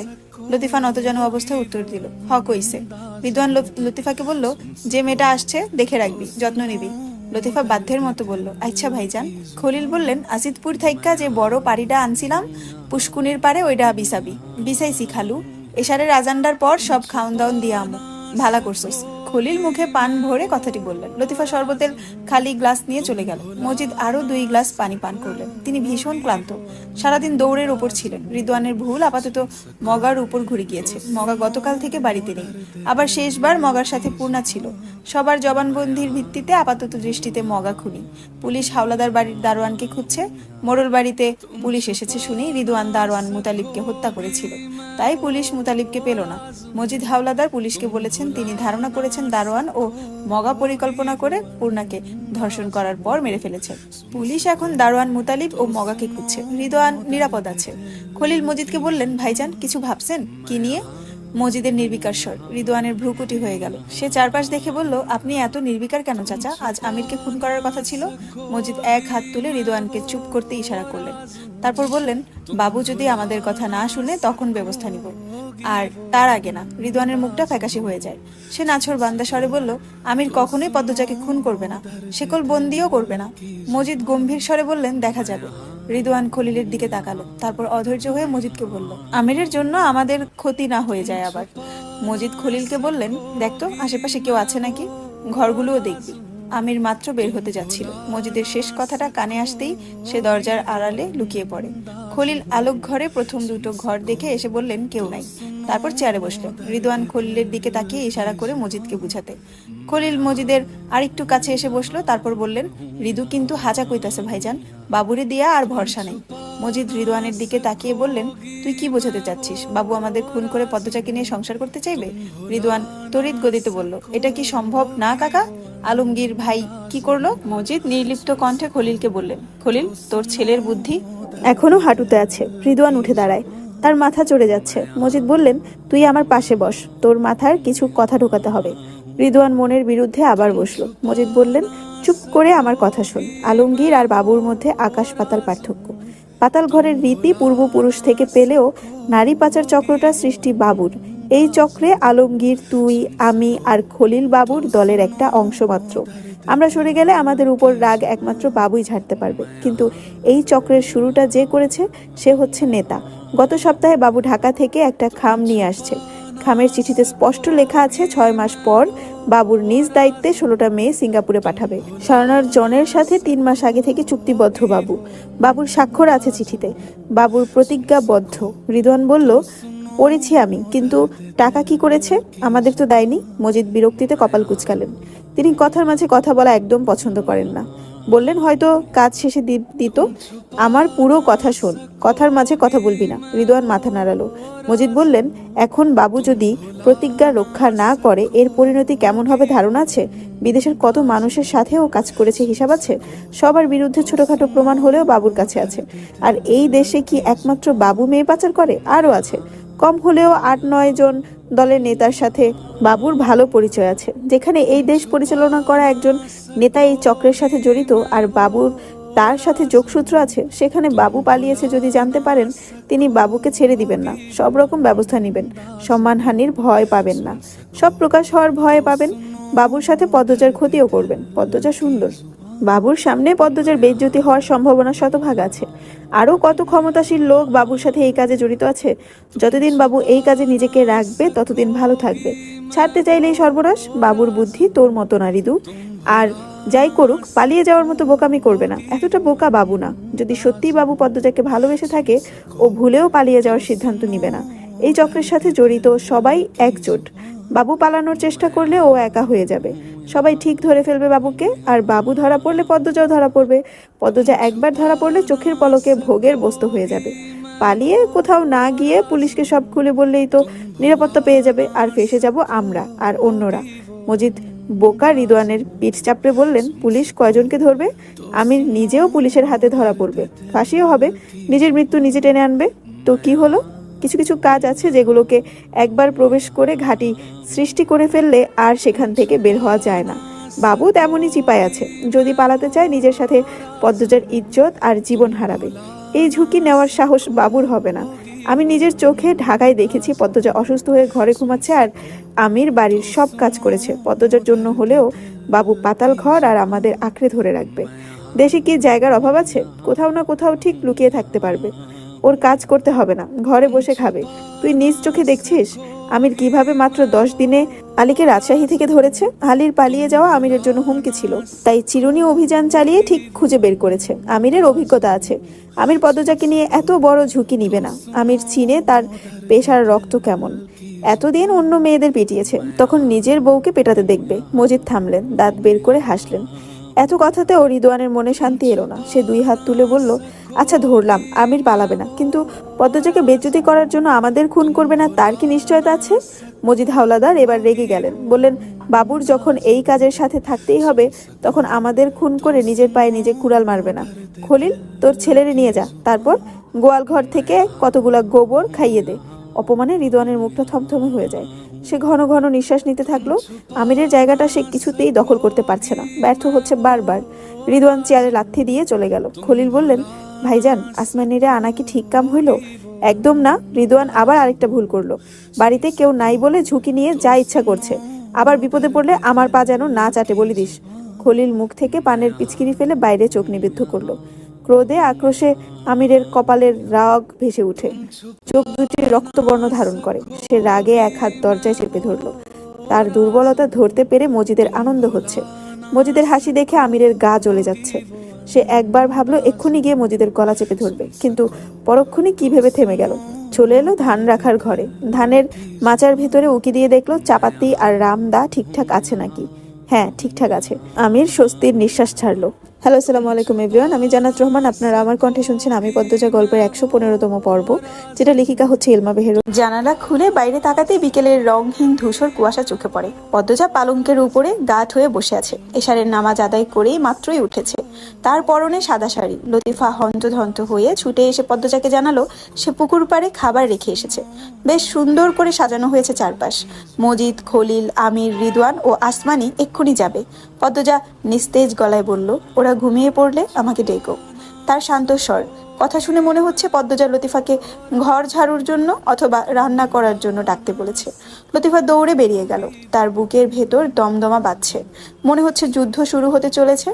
লতিফা নতজানু অবস্থায় উত্তর দিল, হ কইছে। রিদওয়ান লতিফাকে বলল, যে মেয়েটা আসছে দেখে রাখবি, যত্ন নিবি। লতিফা বাধ্যের মতো বলল, আচ্ছা ভাইজান। খলিল বললেন, আসিদপুর থাইক্কা যে বড় পাড়িটা আনছিলাম পুষ্কুনির পারে, ওইটা বিসাবি। বিসাইছি খালু, এশারের আজান্ডার পর সব খাওন দাওন দিয়া আমো। ভালা করছস। খলিল মুখে পান ভরে কথাটি বললেন। লতিফা শরবতের খালি গ্লাস নিয়ে চলে গেল। মজিদ আরো 2 গ্লাস পানি পান করলেন। তিনি ভীষণ ক্লান্ত, সারাদিন দৌড়ের ওপর ছিলেন। রিদওয়ানের ভুল আপাতত মগার উপর ঘুরে গিয়েছে। মগা গতকাল থেকে বাড়িতে নেই। আবার শেষবার মগার সাথে পূর্ণা ছিল। সবার জবানবন্দির ভিত্তিতে আপাতত দৃষ্টিতে মগা খুনি। পুলিশ হাওলাদার বাড়ির দারোয়ানকে খুঁজছে। মোড়ল বাড়িতে পুলিশ এসেছে শুনেই রিদওয়ান দারোয়ান মুতালিবকে হত্যা করেছিল, তাই পুলিশ মুতালিবকে পেল না। মজিদ হাওলাদার পুলিশকে বলেছেন তিনি ধারণা করেছেন দারোয়ান ও মগা পরিকল্পনা করে পূর্ণাকে ধর্ষণ করার পর মেরে ফেলেছে। পুলিশ এখন দারোয়ান মুতালিব ও মগাকে খুঁজছে। রিদওয়ান নিরাপদ আছে। খলিল মজিদকে বললেন, ভাইজান কিছু ভাবছেন? কি নিয়ে? মজিদের নির্বিকার স্বর। রিদওয়ানের ভ্রুকুটি হয়ে গেল। সে চারপাশ দেখে বলল, আপনি এত নির্বিকার কেন চাচা? আজ আমিরকে খুন করার কথা ছিল। মজিদ এক হাত তুলে রিদওয়ানকে চুপ করতে ইশারা করলেন। তারপর বললেন, বাবু যদি আমাদের কথা না শুনে তখন ব্যবস্থা নিব, আর তার আগে না। রিদওয়ানের মুখটা ফ্যাকাশে হয়ে যায়। সে নাছোড় বান্দা স্বরে বলল, আমির কখনোই পদ্মজাকে খুন করবে না, শেকল বন্দিও করবে না। মজিদ গম্ভীর স্বরে বললেন, দেখা যাবে। রিদওয়ান খলিলের দিকে তাকালো, তারপর অধৈর্য হয়ে মজিদকে বলল, আমিরের জন্য আমাদের ক্ষতি না হয়ে যায় আবার। মজিদ খলিলকে বললেন, দেখতো আশেপাশে কেউ আছে নাকি, ঘরগুলোও দেখবি। আমির মাত্র বের হতে যাচ্ছিল। মজিদের শেষ কথাটা কানে আসতেই সে দরজার আড়ালে লুকিয়ে পড়ে। খলিল আলোক ঘরে প্রথম দুটো ঘর দেখে এসে বললেন কেউ নাই। তারপর চেয়ারে বসলো। রিদওয়ান খলিলের দিকে তাকিয়ে ইশারা করে মজিদকে বুঝাতে। খলিল মজিদের আরেকটু কাছে এসে বসলো। তারপর বললেন, রিদু কিন্তু হাজা কইতাছে ভাইজান, বাবুরে দিয়া আর ভরসা নেই। মজিদ রিদওয়ানের দিকে তাকিয়ে বললেন, তুই কি বোঝাতে চাচ্ছিস? বাবু আমাদের খুন করে পদ্মজাকে নিয়ে সংসার করতে চাইবে? রিদওয়ান তড়িৎ গতিতে বলল, এটা কি সম্ভব না কাকা? আলমগীর ভাই কি করলো? মজিদ নির্লিপ্ত কণ্ঠে খলিলকে বললেন, খলিল, তোর ছেলের বুদ্ধি এখনো হাঁটুতে আছে। রিদওয়ান উঠে দাঁড়ায়, তার মাথা চড়ে যাচ্ছে। মজিদ বললেন, তুই আমার পাশে বস, তোর মাথার কিছু কথা ঢোকাতে হবে। রিদওয়ান মনের বিরুদ্ধে আবার বসলো। মজিদ বললেন, চুপ করে আমার কথা শোন। আলমগীর আর বাবুর মধ্যে আকাশ পাতাল পার্থক্য। পাতাল ঘরের রীতি পূর্বপুরুষ থেকে পেলেও নারী পাচার চক্রটা সৃষ্টি বাবুর। এই চক্রে আলমগীর, তুই, আমি আর খলিল বাবুর দলের একটা অংশ মাত্র। আমরা সরে গেলে আমাদের উপর রাগ একমাত্র বাবুই ঝাড়তে পারবে। কিন্তু এই চক্রের শুরুটা যে করেছে সে হচ্ছে নেতা। গত সপ্তাহে বাবু ঢাকা থেকে একটা খাম নিয়ে আসছে। খামের চিঠিতে স্পষ্ট লেখা আছে 6 মাস পর বাবুর নিজ দায়িত্বে 16টা মেয়ে সিঙ্গাপুরে পাঠাবে। স্বর্ণার জনের সাথে 3 মাস আগে থেকে চুক্তিবদ্ধ বাবু। বাবুর স্বাক্ষর আছে চিঠিতে, বাবুর প্রতিজ্ঞাবদ্ধ। রিদওয়ান বলল, পড়েছি আমি, কিন্তু টাকা কি করেছে? আমাদের তো দেয়নি। মজিদ বিরক্তিতে কপাল কুঁচকালেন। তিনি কথার মাঝে কথা বলা একদম পছন্দ করেন না। বললেন, হয়তো কাজ শেষে দিত। আমার পুরো কথা শোন, কথার মাঝে কথা বলবি না। রিদওয়ান মাথা নাড়ালো। মজিদ বললেন, এখন বাবু যদি প্রতিজ্ঞা রক্ষা না করে এর পরিণতি কেমন হবে ধারণা আছে? বিদেশের কত মানুষের সাথেও কাজ করেছে হিসাব আছে। সবার বিরুদ্ধে ছোটখাটো প্রমাণ হলেও বাবুর কাছে আছে। আর এই দেশে কি একমাত্র বাবু মেয়ে পাচার করে? আরও আছে। কম হলেও 8-9 জন দলের নেতার সাথে বাবুর ভালো পরিচয় আছে। যেখানে এই দেশ পরিচালনা করা একজন নেতা এই চক্রের সাথে জড়িত আর বাবুর তার সাথে যোগসূত্র আছে, সেখানে বাবু পালিয়েছে যদি জানতে পারেন, তিনি বাবুকে ছেড়ে দিবেন না। সব রকম ব্যবস্থা নেবেন। সম্মানহানির ভয় পাবেন না, সব প্রকাশ হওয়ার ভয় পাবেন। বাবুর সাথে পদ্মজার ক্ষতিও করবেন। পদ্মজা সুন্দর, বাবুর সামনে পদ্মজার বেইজ্জতি হওয়ার সম্ভাবনা শতভাগ আছে। আরও কত ক্ষমতাশীল লোক বাবুর সাথে এই কাজে জড়িত আছে। যতদিন বাবু এই কাজে নিজেকে রাখবে ততদিন ভালো থাকবে। ছাড়তে চাইলেই সর্বনাশ। বাবুর বুদ্ধি তোর মতো না রিদু। আর যাই করুক, পালিয়ে যাওয়ার মতো বোকামি করবে না। এতটা বোকা বাবু না। যদি সত্যিই বাবু পদ্মজাকে ভালোবেসে থাকে, ও ভুলেও পালিয়ে যাওয়ার সিদ্ধান্ত নিবে না। এই চক্রের সাথে জড়িত সবাই একজোট। বাবু পালানোর চেষ্টা করলে ও একা হয়ে যাবে। সবাই ঠিক ধরে ফেলবে বাবুকে, আর বাবু ধরা পড়লে পদ্মজাও ধরা পড়বে। পদ্মজা একবার ধরা পড়লে চোখের পলকে ভোগের বস্তু হয়ে যাবে। পালিয়ে কোথাও না গিয়ে পুলিশকে সব খুলে বললেই তো নিরাপত্তা পেয়ে যাবে, আর ফেসে যাব আমরা আর অন্যরা। মজিদ বোকা রিদওয়ানের পিঠ চাপড়ে বললেন, পুলিশ কয়জনকে ধরবে? আমির নিজেও পুলিশের হাতে ধরা পড়বে, ফাঁসিও হবে, নিজের মৃত্যু নিজে টেনে আনবে। তো কি হলো? কিছু কিছু কাজ আছে যেগুলোকে একবার প্রবেশ করে ঘাঁটি সৃষ্টি করে ফেললে আর সেখান থেকে বের হওয়া যায় না। বাবু তেমনই চিপায় আছে। যদি পালাতে চায় নিজের সাথে পদ্মজার ইজ্জত আর জীবন হারাবে। এই ঝুঁকি নেওয়ার সাহস বাবুর হবে না। আমি নিজের চোখে ঢাকায় দেখেছি পদ্মজা অসুস্থ হয়ে ঘরে ঘুমাচ্ছে আর আমির বাড়ির সব কাজ করেছে। পদ্মজার জন্য হলেও বাবু পাতাল ঘর আর আমাদের আঁকড়ে ধরে রাখবে। দেশে কি জায়গার অভাব আছে? কোথাও না কোথাও ঠিক লুকিয়ে থাকতে পারবে। ওর কাজ করতে হবে না, ঘরে বসে খাবে। তুই নিজ চোখে দেখছিস আমির কিভাবে মাত্র 10 দিনে আলীকে রাজশাহী থেকে ধরেছে। আলীর পালিয়ে যাওয়া আমিরের জন্য হুমকি ছিল, তাই চিরুনি অভিযান চালিয়ে ঠিক খুঁজে বের করেছে। আমিরের অভিজ্ঞতা আছে। আমির পদ্মজাকে নিয়ে এত বড় ঝুঁকি নিবে না। আমির চিনে তার পেশার রক্ত কেমন। এতদিন অন্য মেয়েদের পিটিয়েছে, তখন নিজের বউকে পেটাতে দেখবে। মজিদ থামলেন, দাঁত বের করে হাসলেন। এত কথাতে ও রিদওয়ানের মনে শান্তি এলো না। সে 2 হাত তুলে বলল, আচ্ছা ধরলাম আমির পালাবে না, কিন্তু পদ্মজাকে বেজ্জতি করার জন্য আমাদের খুন করবে না তার কি নিশ্চয়তা আছে? মজিদ হাওলাদার এবার রেগে গেলেন, বললেন, বাবুর যখন এই কাজের সাথে থাকতেই হবে তখন আমাদের খুন করে নিজের পায়ে নিজে কুড়াল মারবে না। খলিল, তোর ছেলেরে নিয়ে যা, তারপর গোয়াল ঘর থেকে কতগুলা গোবর খাইয়ে দে। অপমানে রিদওয়ানের মুখটা থমথমে হয়ে যায়। সে ঘন ঘন নিঃশ্বাস নিতে থাকলো। আমিরের জায়গাটা সে কিছুতেই দখল করতে পারছে না, ব্যর্থ হচ্ছে বারবার। রিদওয়ান চেয়ারে লাথি দিয়ে চলে গেল। খলিল বললেন, ভাইজান, আসমানিরা আনা কি ঠিক কাম হইল? একদম না। রিদওয়ান আবার আরেকটা ভুল করলো। বাড়িতে কেউ নাই বলে ঝুঁকি নিয়ে যা ইচ্ছা করছে। আবার বিপদে পড়লে আমার পা যেন না চাটে বলে দিস। খলিল মুখ থেকে পানের পিচকিরি ফেলে বাইরে চোখ নিবদ্ধ করলো। ক্রোধে আক্রোশে আমিরের কপালের রাগ ভেসে উঠে, চোখ দুটি রক্তবর্ণ ধারণ করে। সে রাগে এক হাত দরজায় চেপে ধরল। তার দুর্বলতা ধরতে পেরে মজিদের আনন্দ হচ্ছে। মজিদের হাসি দেখে আমিরের গা জ্বলে যাচ্ছে। সে একবার ভাবলো এক্ষুনি গিয়ে মজিদের গলা চেপে ধরবে, কিন্তু পরক্ষণে কি ভেবে থেমে গেল। চলে এলো ধান রাখার ঘরে। ধানের মাচার ভেতরে উকি দিয়ে দেখলো চাপাতি আর রামদা ঠিকঠাক আছে নাকি। হ্যাঁ, ঠিকঠাক আছে। আমির স্বস্তির নিঃশ্বাস ছাড়লো। হ্যালো, আসসালামু আলাইকুম এভরিওয়ান। আমি জান্নাত রহমান। আপনারা আমার কণ্ঠে শুনছেন আমি পদ্মজা গল্পের 115তম পর্ব, যেটা লেখিকা হচ্ছে ইলমা বেহেরো। জানালা খুলে বাইরে তাকাতেই বিকেলের রংহীন ধূসর কুয়াশা চোখে পড়ে। পদ্মজা পালঙ্কের উপরে গাঁট হয়ে বসে আছে। এশারের নামাজ আদায় করেই মাত্রই উঠেছে। তার পরনে সাদা শাড়ি। লতিফা হন্তদন্ত হয়ে ছুটে এসে পদ্মজাকে জানালো সে পুকুর পাড়ে খাবার রেখে এসেছে। বেশ সুন্দর করে সাজানো হয়েছে চারপাশ। মজিদ, খলিল, আমির, রিদওয়ান ও আসমানি এক্ষুনি যাবে। পদ্মজা নিস্তেজ গলায় বলল, ওরা ঘুমিয়ে পড়লে আমাকে ডেকো। তার শান্ত স্বর। কথা শুনে মনে হচ্ছে পদ্মজা লতিফাকে ঘর ঝাড়ুর জন্য অথবা রান্না করার জন্য ডাকতে বলেছে। লতিফা দৌড়ে বেরিয়ে গেল। তার বুকের ভেতর দমদমা বাজছে। মনে হচ্ছে যুদ্ধ শুরু হতে চলেছে।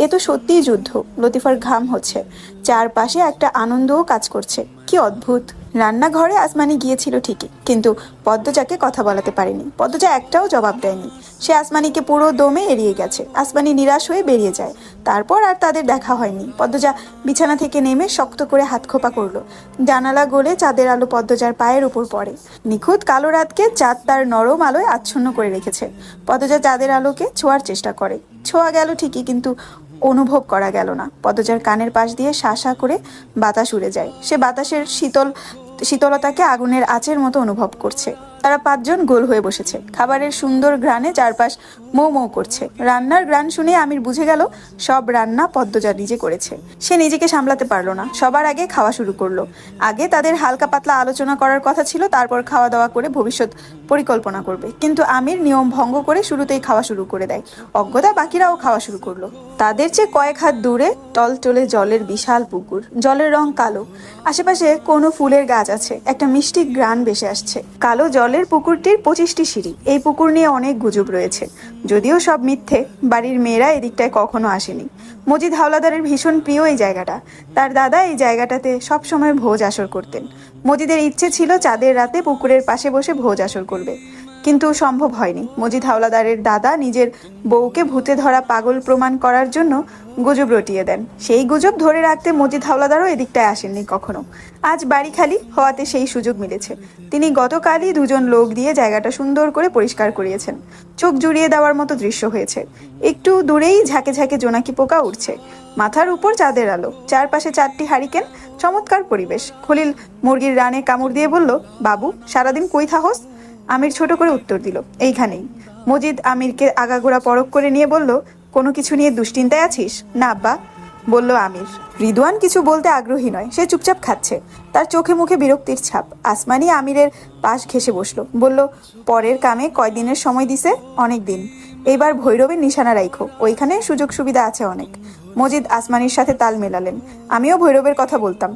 এ তো সত্যিই যুদ্ধ। লতিফার ঘাম হচ্ছে। চারপাশে একটা আনন্দও কাজ করছে। কি অদ্ভুত। রান্নাঘরে আসমানি গিয়েছিল ঠিকই, কিন্তু পদ্মজাকে কথা বলাতে পারেনি। পদ্মজা একটাও জবাব দেয়নি। সে আসমানিকে পুরো দমে এড়িয়ে গেছে। আসমানি নিরাশ হয়ে বেরিয়ে যায়। তারপর আর তাদের দেখা হয়নি। পদ্মজা বিছানা থেকে নেমে শক্ত করে হাত খোপা করলো। জানালা গলে চাঁদের আলো পদ্মজার পায়ের উপর পড়ে। নিখুঁত কালো রাতকে চাঁদ তার নরম আলোয় আচ্ছন্ন করে রেখেছে। পদ্মজা চাঁদের আলোকে ছোঁয়ার চেষ্টা করে। ছোঁয়া গেল ঠিকই, কিন্তু অনুভব করা গেল না। পদ্মজার কানের পাশ দিয়ে শা করে বাতাস উড়ে যায়। সে বাতাসের শীতলতাকে আগুনের আঁচের মতো অনুভব করছে। তারা পাঁচজন গোল হয়ে বসেছে। খাবারের সুন্দর ঘ্রাণে চারপাশ মৌ মৌ করছে। রান্নার ঘ্রাণ শুনে আমির বুঝে গেল সব রান্না পদ্মজা নিজে করেছে। সে নিজেকে সামলাতে পারলো না। সবার আগে খাওয়া শুরু করলো। আগে তাদের হালকা পাতলা আলোচনা করার কথা ছিল, তারপর খাওয়া দাওয়া করে ভবিষ্যৎ পরিকল্পনা করবে। কিন্তু আমির নিয়ম ভঙ্গ করে শুরুতেই খাওয়া শুরু করে দেয়। অজ্ঞতা বাকিরাও খাওয়া শুরু করলো। তাদের চেয়ে কয়েক হাত দূরে টলটলে জলের বিশাল পুকুর। জলের রং কালো। আশেপাশে কোনো ফুলের গাছ আছে। একটা মিষ্টি ঘ্রাণ ভেসে আসছে। কালো জলের পুকুরটির 25টি সিঁড়ি। এই পুকুর নিয়ে অনেক গুজব রয়েছে, যদিও সব মিথ্যে। বাড়ির মেয়েরা এদিকটায় কখনো আসেনি। মজিদ হাওলাদারের ভীষণ প্রিয় এই জায়গাটা। তার দাদা এই জায়গাটাতে সবসময় ভোজ আসর করতেন। মজিদের ইচ্ছে ছিল চাঁদের রাতে পুকুরের পাশে বসে ভোজ আসর করবে, কিন্তু সম্ভব হয়নি। মজিদ হাওলাদারের দাদা নিজের বউকে ভূতে ধরা পাগল প্রমাণ করার জন্য গুজব রটিয়ে দেন। সেই গুজব ধরে রাখতে মজিদ হাওলাদারও এদিকটায় আসেননি কখনো। আজ বাড়ি খালি হওয়াতে সেই সুযোগ মিলেছে। তিনি গতকালই দুজন লোক দিয়ে জায়গাটা সুন্দর করে পরিষ্কার করিয়েছেন। চোখ জুড়িয়ে দেওয়ার মতো দৃশ্য হয়েছে। একটু দূরেই ঝাঁকে ঝাঁকে জোনাকি পোকা উঠছে। মাথার উপর চাঁদের আলো। চারপাশে 4টি হারিকেন। চমৎকার পরিবেশ। খলিল মুরগির রানে কামড় দিয়ে বলল, বাবু সারাদিন কই থাহস? আমির ছোট করে উত্তর দিল, এইখানেই। মজিদ আমিরকে আগাগোড়া পরখ করে নিয়ে বলল, কোনো কিছু নিয়ে দুশ্চিন্তায় আছিস? না আব্বা, বলল আমির। রিদওয়ান কিছু বলতে আগ্রহী নয়। সে চুপচাপ খাচ্ছে। তার চোখে মুখে বিরক্তির ছাপ। আসমানি আমিরের পাশ ঘেসে বসলো। বলল, পরের কামে কয়দিনের সময় দিছে? অনেক দিন। এইবার ভৈরবের নিশানা রাইখো। ওইখানে সুযোগ সুবিধা আছে অনেক। মজিদ আসমানির সাথে তাল মেলালেন। আমিও ভৈরবের কথা বলতাম।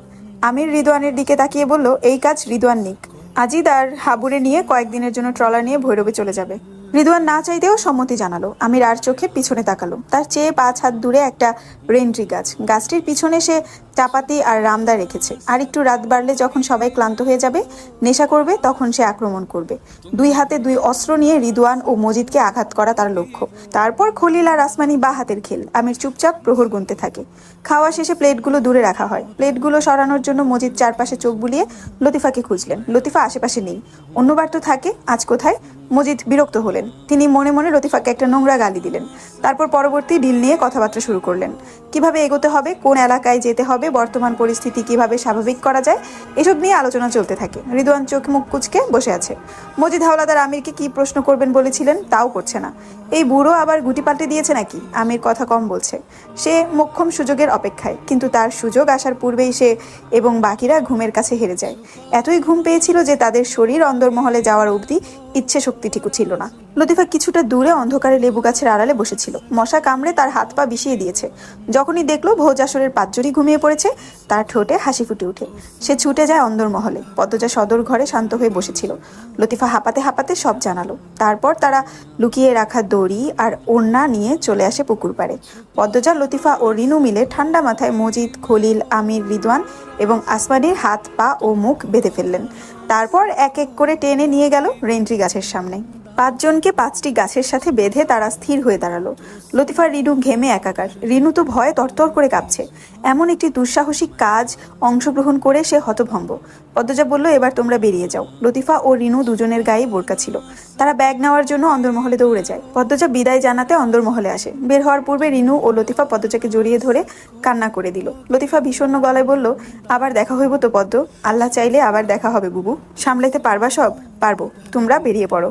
আমির রিদওয়ানের দিকে তাকিয়ে বলল, এই কাজ রিদওয়ান নিক। আজিদ আর হাবুরে নিয়ে কয়েকদিনের জন্য ট্রলার নিয়ে ভৈরবে চলে যাবে। রিদওয়ান না চাইতেও সম্মতি জানালো। আমির আর চোখে পিছনে তাকালো। তার চেয়ে 5 হাত দূরে একটা রেন্ট্রি গাছ। গাছটির পিছনে সে চাপাতি আর রামদা রেখেছে। আর একটু রাত বাড়লে যখন সবাই ক্লান্ত হয়ে যাবে, নেশা করবে, তখন সে আক্রমণ করবে। 2 হাতে 2 অস্ত্র নিয়ে রিদওয়ান ও মজিদকে আঘাত করা তার লক্ষ্য। তারপর খলিল আর আসমানি বা হাতের খেল। আমির চুপচাপ প্রহর গুনতে থাকে। খাওয়া শেষে প্লেটগুলো দূরে রাখা হয়। প্লেটগুলো সরানোর জন্য মজিদ চারপাশে চোখ বুলিয়ে লতিফাকে খুঁজলেন। লতিফা আশেপাশে নেই। অন্যবার তো থাকে, আজ কোথায়? মজিদ বিরক্ত হলেন। তিনি মনে মনে লতিফাকে একটা নোংরা গালি দিলেন। তারপর পরবর্তী ডিল নিয়ে কথাবার্তা শুরু করলেন। কিভাবে এগোতে হবে, কোন এলাকায় যেতে হবে, বর্তমান পরিস্থিতি কিভাবে স্বাভাবিক করা যায়, এসব নিয়ে আলোচনা চলতে থাকে। রিদওয়ান চোখ মুখ কুচকে বসে আছে। মজিদ হাওলাদার আমিরকে কি প্রশ্ন করবেন বলেছিলেন, তাও করছে না। এই বুড়ো আবার গুটি পাল্টে দিয়েছে নাকি? আমির কথা কম বলছে। সে মোক্ষম সুযোগের অপেক্ষায়, কিন্তু তার সুযোগ আসার পূর্বেই সে এবং বাকিরা ঘুমের কাছে হেরে যায়। এতই ঘুম পেয়েছিল যে তাদের শরীর অন্দরমহলে যাওয়ার অবধি ইচ্ছে শক্তিটুকু ছিল না। লতিফা কিছুটা দূরে অন্ধকারে লেবু গাছের আড়ালে বসেছিল। মশা কামড়ে তার হাত পা বিষিয়ে দিয়েছে। যখনই দেখলো ভোজ আসরের 5 জনই ঘুমিয়ে পড়েছে, তার ঠোঁটে হাসি ফুটে ওঠে। সে ছুটে যায় অন্দরমহলে। পদ্মজা সদর ঘরে শান্ত হয়ে বসেছিল। লতিফা হাঁপাতে হাঁপাতে সব জানালো। তারপর তারা লুকিয়ে রাখা দড়ি আর ওড়না নিয়ে চলে আসে পুকুর পাড়ে। পদ্মজা, লতিফা ও রিনু মিলে ঠান্ডা মাথায় মজিদ, খলিল, আমির, রিদওয়ান এবং আসমানির হাত পা ও মুখ বেঁধে ফেললেন। তারপর এক এক করে টেনে নিয়ে গেল রেন্ট্রি গাছের সামনে। পাঁচজনকে পাঁচটি গাছের সাথে বেঁধে তারা স্থির হয়ে দাঁড়ালো। লতিফার রিনু ঘেমে একাকার। রিনু তো ভয়ে তরতর করে কাঁপছে। এমন একটি দুঃসাহসিক কাজ অংশগ্রহণ করে সে হতভম্ব। পদ্মজা বলল, এবার তোমরা বেরিয়ে যাও। লতিফা ও রিনু দুজনের গায়ে বোরকা ছিল। তারা ব্যাগ নেওয়ার জন্য অন্দরমহলে দৌড়ে যায়। পদ্মজা বিদায় জানাতে অন্দরমহলে আসে। বের হওয়ার পূর্বে রিনু ও লতিফা পদ্মজাকে জড়িয়ে ধরে কান্না করে দিল। লতিফা বিষণ্ণ গলায় বলল, আবার দেখা হইব তো পদ্ম? আল্লাহ চাইলে আবার দেখা হবে বুবু। সামলাইতে পারবা সব? পারবো। তোমরা বেরিয়ে পড়ো,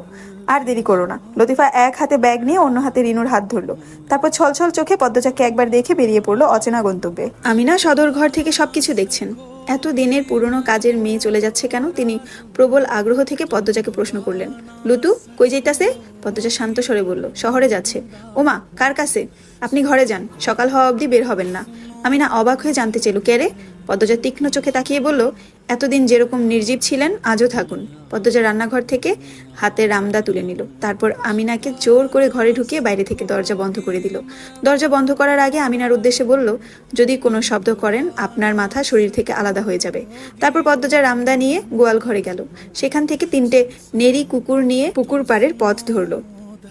আর দেরি করো না। লতিফা এক হাতে ব্যাগ নিয়ে অন্য হাতে রিনুর হাত ধরলো। তারপর ছলছল চোখে পদ্মজাকে একবার দেখে বেরিয়ে পড়লো অচেনা গন্তব্যে। আমিনা সদর ঘর থেকে সবকিছু দেখছেন। এত দিনের পুরনো কাজের মেয়ে চলে যাচ্ছে কেন? তিনি প্রবল আগ্রহ থেকে পদ্মজাকে প্রশ্ন করলেন। লুতু, কই যাইতাছে? পদ্মজা শান্ত স্বরে বলল, শহরে যাচ্ছে। ওমা, কার কাছে? আপনি ঘরে যান, সকাল হওয়া অবধি বের হবেন না। আমিনা অবাক হয়ে জানতে চাইল, কে রে? পদ্মজা তীক্ষ্ণ চোখে তাকিয়ে বলল, এতদিন যেরকম নির্জীব ছিলেন আজও থাকুন। পদ্মজা রান্নাঘর থেকে হাতে রামদা তুলে নিল। তারপর আমিনাকে জোর করে ঘরে ঢুকিয়ে বাইরে থেকে দরজা বন্ধ করে দিল। দরজা বন্ধ করার আগে আমিনার উদ্দেশ্যে বলল, যদি কোনো শব্দ করেন আপনার মাথা শরীর থেকে আলাদা হয়ে যাবে। তারপর পদ্মজা রামদা নিয়ে গোয়াল ঘরে গেল। সেখান থেকে 3টে নেড়ি কুকুর নিয়ে পুকুর পাড়ের পথ ধরল।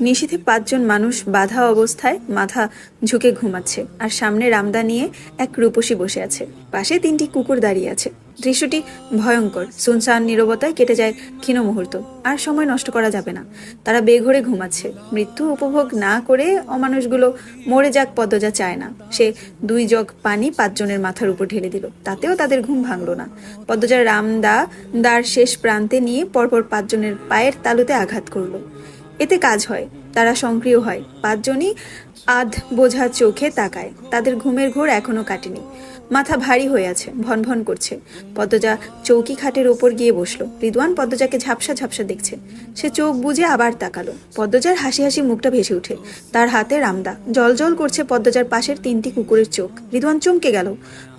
নিশীথে 5জন মানুষ বাঁধা অবস্থায় মাথা ঝুঁকে ঘুমাচ্ছে, আর সামনে রামদা নিয়ে এক রূপসী বসে আছে। পাশে 3টি কুকুর দাঁড়িয়ে আছে। দৃশ্যটি ভয়ঙ্কর। সুনসান নীরবতায় কেটে যায় ক্ষীণ মুহূর্ত। আর সময় নষ্ট করা যাবে না। তারা বেঘরে ঘুমাচ্ছে। মৃত্যু উপভোগ না করে অমানুষগুলো মরে যাক পদ্মজা চায় না। সে 2 জগ পানি 5 জনের মাথার উপর ঢেলে দিল। তাতেও তাদের ঘুম ভাঙল না। পদ্মজার দার শেষ প্রান্তে নিয়ে পরপর 5 জনের পায়ের তালুতে আঘাত করলো। এতে কাজ হয়, তারা সক্রিয় হয়। 5 জনই আধ বোঝা চোখে তাকায়। তাদের ঘুমের ঘোর এখনো কাটেনি। মাথা ভারী হয়ে আছে, ভন ভন করছে। পদ্মজা চৌকি খাটের ওপর গিয়ে বসলো। রিদওয়ান পদ্মজাকে ঝাপসা ঝাপসা দেখছে। সে চোখ বুজে আবার তাকালো। পদ্মজার হাসি হাসি মুখটা ভেসে উঠে। তার হাতে রামদা। জল জল করছে পদ্মজার পাশের 3টি কুকুরের চোখ। রিদওয়ান চমকে গেল।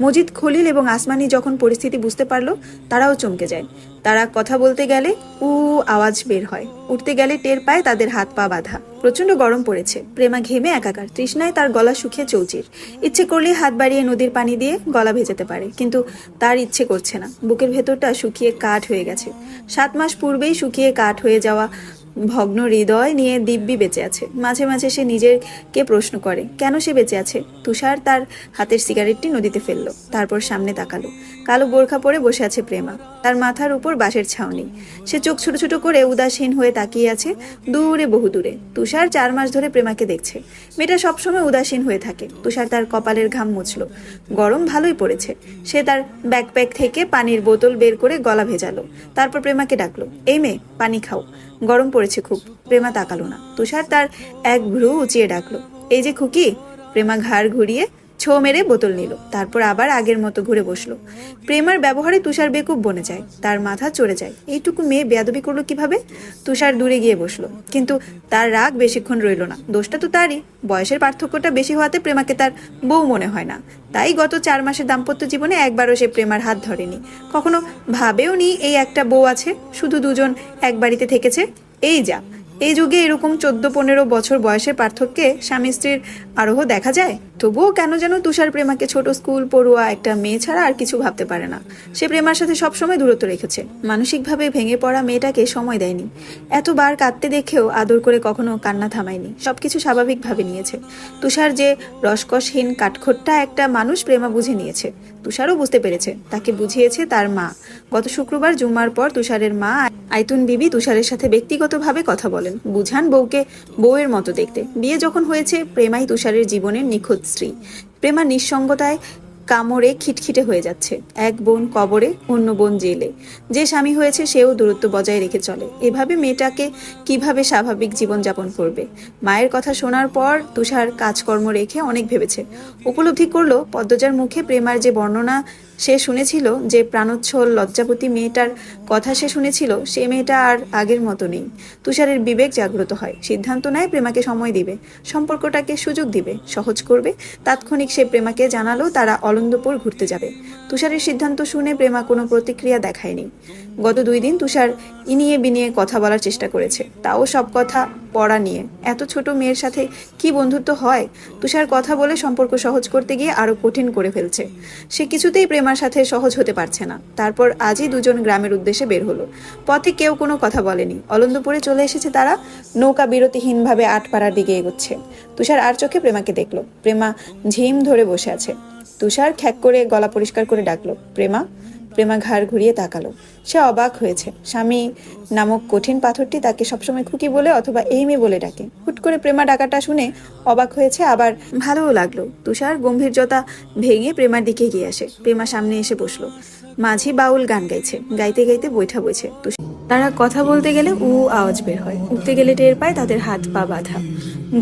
মজিদ, খলিল এবং আসমানি যখন পরিস্থিতি বুঝতে পারলো, তারাও চমকে যায়। তারা কথা বলতে গেলে আওয়াজ বের হয়। উঠতে গেলে টের পায় তাদের হাত পা বাঁধা। প্রচন্ড গরম পড়েছে। প্রেমা ঘেমে একাকার। তৃষ্ণায় তার গলা শুকিয়ে চৌচির। ইচ্ছে করলে হাত বাড়িয়ে নদীর পানি দিয়ে গলা ভেজাতে পারে, কিন্তু তার ইচ্ছে করছে না। বুকের ভেতরটা শুকিয়ে কাঠ হয়ে গেছে। 7 মাস পূর্বেই শুকিয়ে কাঠ হয়ে যাওয়া ভগ্ন হৃদয় নিয়ে দিব্যি বেঁচে আছে। মাঝে মাঝে সে নিজেকে প্রশ্ন করে, কেন সে বেঁচে আছে? তুষার তার হাতের সিগারেটটি নদীতে ফেললো। তারপর সামনে তাকালো। কালো বোরখা পরে বসে আছে প্রেমা। তার মাথার উপর বাঁশের ছাউনি। সে চোখ ছোট ছোট করে উদাসীন হয়ে তাকিয়ে আছে দূরে, বহু দূরে। তুষার 4 মাস ধরে প্রেমাকে দেখছে। মেয়েটা সবসময় উদাসীন হয়ে থাকে। তুষার তার কপালের ঘাম মুছল। গরম ভালোই পড়েছে। সে তার ব্যাকপ্যাক থেকে পানির বোতল বের করে গলা ভেজালো। তারপর প্রেমাকে ডাকলো, এই মেয়ে, পানি খাও, গরম পড়েছে খুব। প্রেমা তাকালো না। তুষার তার এক ভ্রু উঁচিয়ে ডাকলো, এই যে খুকি। প্রেমা ঘাড় ঘুরিয়ে ছো মেরে বোতল নিল। তারপর আবার আগের মতো ঘুরে বসলো। প্রেমার ব্যবহারে তুষার বেকুব বনে যায়। তার মাথা চড়ে যায়। এইটুকু মেয়ে বেয়াদবি করলো কিভাবে? তুষার দূরে গিয়ে বসলো, কিন্তু তার রাগ বেশিক্ষণ রইল না। দোষটা তো তারই। বয়সের পার্থক্যটা বেশি হওয়াতে প্রেমাকে তার বউ মনে হয় না। তাই গত 4 মাসের দাম্পত্য জীবনে একবারও সে প্রেমার হাত ধরেনি। কখনো ভাবেও নি এই একটা বউ আছে। শুধু 2 জন এক বাড়িতে থেকেছে। এই যুগে এরকম 14-15 বছর বয়সের পার্থক্যে স্বামী স্ত্রীর আরোহ দেখা যায়। তবুও কেন যেন তুষার প্রেমাকে ছোট স্কুল পড়ুয়া একটা মেয়ে ছাড়া আর কিছু ভাবতে পারে না। সে প্রেমার সাথে সবসময় দূরত্ব রেখেছে। মানসিকভাবে ভেঙে পড়া মেয়েটাকে সময় দেয়নি। এতবার কাঁদতে দেখেও আদর করে কখনো কান্না থামায়নি। সবকিছু স্বাভাবিকভাবে নিয়েছে। তুষার যে রসকসহীন কাঠখোট্টা একটা মানুষ প্রেমা বুঝে নিয়েছে। তুষারও বুঝতে পেরেছে। তাকে বুঝিয়েছে তার মা। গত শুক্রবার জুম্মার পর তুষারের মা আইতুন বিবি তুষারের সাথে ব্যক্তিগতভাবে কথা বলেন, বুঝান বউকে বউয়ের মতো দেখতে। বিয়ে যখন হয়েছে, প্রেমাই তুষারের জীবনের নিখুঁত স্ত্রী। প্রেমা নিঃসঙ্গতায় কামড়ে খিটখিটে হয়ে যাচ্ছে। এক বোন কবরে, অন্য বোন জেলে। যে স্বামী হয়েছে সেও দূরত্ব বজায় রেখে চলে। এভাবে মেয়েটাকে কিভাবে স্বাভাবিক জীবনযাপন করবে? মায়ের কথা শোনার পর তুষার কাজকর্ম রেখে অনেক ভেবেছে। উপলব্ধি করলো পদ্মজার মুখে প্রেমার যে বর্ণনা সে শুনেছিল, যে প্রাণোচ্ছল লজ্জাবতী মেয়েটার কথা সে শুনেছিল, সে মেয়েটা আর আগের মতো নেই। তুষারের বিবেক জাগ্রত হয়। সিদ্ধান্ত নেয় প্রেমাকে সময় দিবে, সম্পর্কটাকে সুযোগ দিবে, সহজ করবে। তাৎক্ষণিক সে প্রেমাকে জানালো তারা অলন্দপুর ঘুরতে যাবে। তুষারের সিদ্ধান্ত শুনে প্রেমা কোনো প্রতিক্রিয়া দেখায়নি। গত 2 দিন তুষার ইনিয়ে বিনিয়ে কথা বলার চেষ্টা করেছে, তাও সব কথা পড়া নিয়ে। এত ছোট মেয়ের সাথে কি বন্ধুত্ব হয়? তুষার কথা বলে সম্পর্ক সহজ করতে গিয়ে আরো কঠিন করে ফেলছে। সে কিছুতেই প্রেমার সাথে সহজ হতে পারছে না। তারপর আজই দুজন গ্রামের উদ্দেশ্যে বের হলো। পথে কেউ কোনো কথা বলেনি। অলন্দপুরে চলে এসেছে তারা। নৌকা বিরতিহীনভাবে আটপাড়ার দিকে এগোচ্ছে। তুষার আর চোখে প্রেমাকে দেখলো। প্রেমা ঝিম ধরে বসে আছে। তুষার খ্যাক করে গলা পরিষ্কার করে ডাকলো, প্রেমা। প্রেমা ঘাড় ঘুরিয়ে তাকালো। সে অবাক হয়েছে। স্বামী নামক কঠিন পাথরটি তাকে সবসময় খুকি বলে অথবা এই মেয়ে বলে ডাকে। হুট করে প্রেমা ডাকাটা শুনে অবাক হয়েছে, আবার ভালোও লাগলো। তুষার গম্ভীর্যতা ভেঙে প্রেমার দিকে এগিয়ে আসে। প্রেমা সামনে এসে বসলো। মাঝি বাউল গান গাইছে। গাইতে গাইতে বৈঠা বইছে। তারা কথা বলতে গেলে আওয়াজ বের হয়। উঠতে গেলে টের পায় তাদের হাত পা বাঁধা।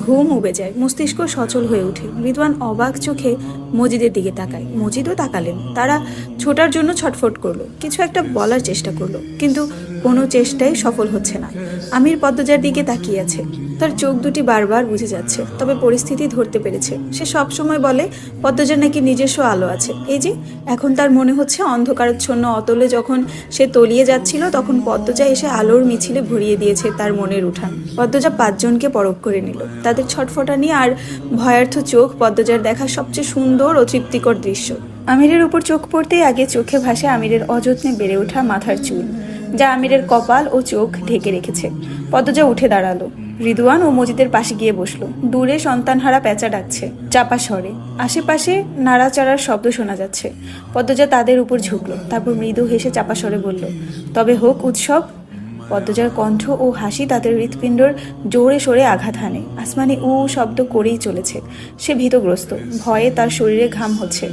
ঘুম উবে যায়, মস্তিষ্ক সচল হয়ে ওঠে। রিদওয়ান অবাক চোখে মজিদের দিকে তাকায়। মজিদও তাকালেন। তারা ছোটার জন্য ছটফট করলো, কিছু একটা বলার চেষ্টা করলো, কিন্তু কোনো চেষ্টাই সফল হচ্ছে না। আমির পদ্মজার দিকে তাকিয়ে আছে। তার চোখ দুটি বারবার বুঝে যাচ্ছে, তবে পরিস্থিতি ধরতে পেরেছে। সে সব সময় বলে পদ্মজার নাকি নিজস্ব আলো আছে। এই যে এখন তার মনে হচ্ছে অন্ধকারাচ্ছন্ন অতলে যখন সে তলিয়ে যাচ্ছিল, তখন পদ্মজা এসে আলোর মিছিলে ভরিয়ে দিয়েছে তার মনের উঠান। পদ্মজা 5 জনকে পরখ করে নিল। তাদের ছটফটানি আর ভয়ার্থ চোখ পদ্মজার দেখা সবচেয়ে সুন্দর ও তৃপ্তিকর দৃশ্য। আমিরের উপর চোখ পড়তেই আগে চোখে ভাসে আমিরের অযত্নে বেড়ে ওঠা মাথার চুল, যা আমিরের কপাল ও চোখ ঢেকে রেখেছে। পদ্মজা উঠে দাঁড়ালো। রিদওয়ান ও মজিদের পাশে গিয়ে বসলো। দূরে সন্তানহারা পেঁচা ডাকছে চাপা স্বরে। আশেপাশে নাড়াচাড়ার শব্দ শোনা যাচ্ছে। পদ্মজা তাদের উপর ঝুঁকলো। তারপর মৃদু হেসে চাপা স্বরে বলল, তবে হোক উৎসব। পদ্মজার কণ্ঠ ও হাসি তাদের হৃৎপিণ্ডর জোরে সোরে আঘাত হানে। আসমানি শব্দ করেই চলেছে। সে ভীতগ্রস্ত। ভয়ে তার শরীরে ঘাম হচ্ছে।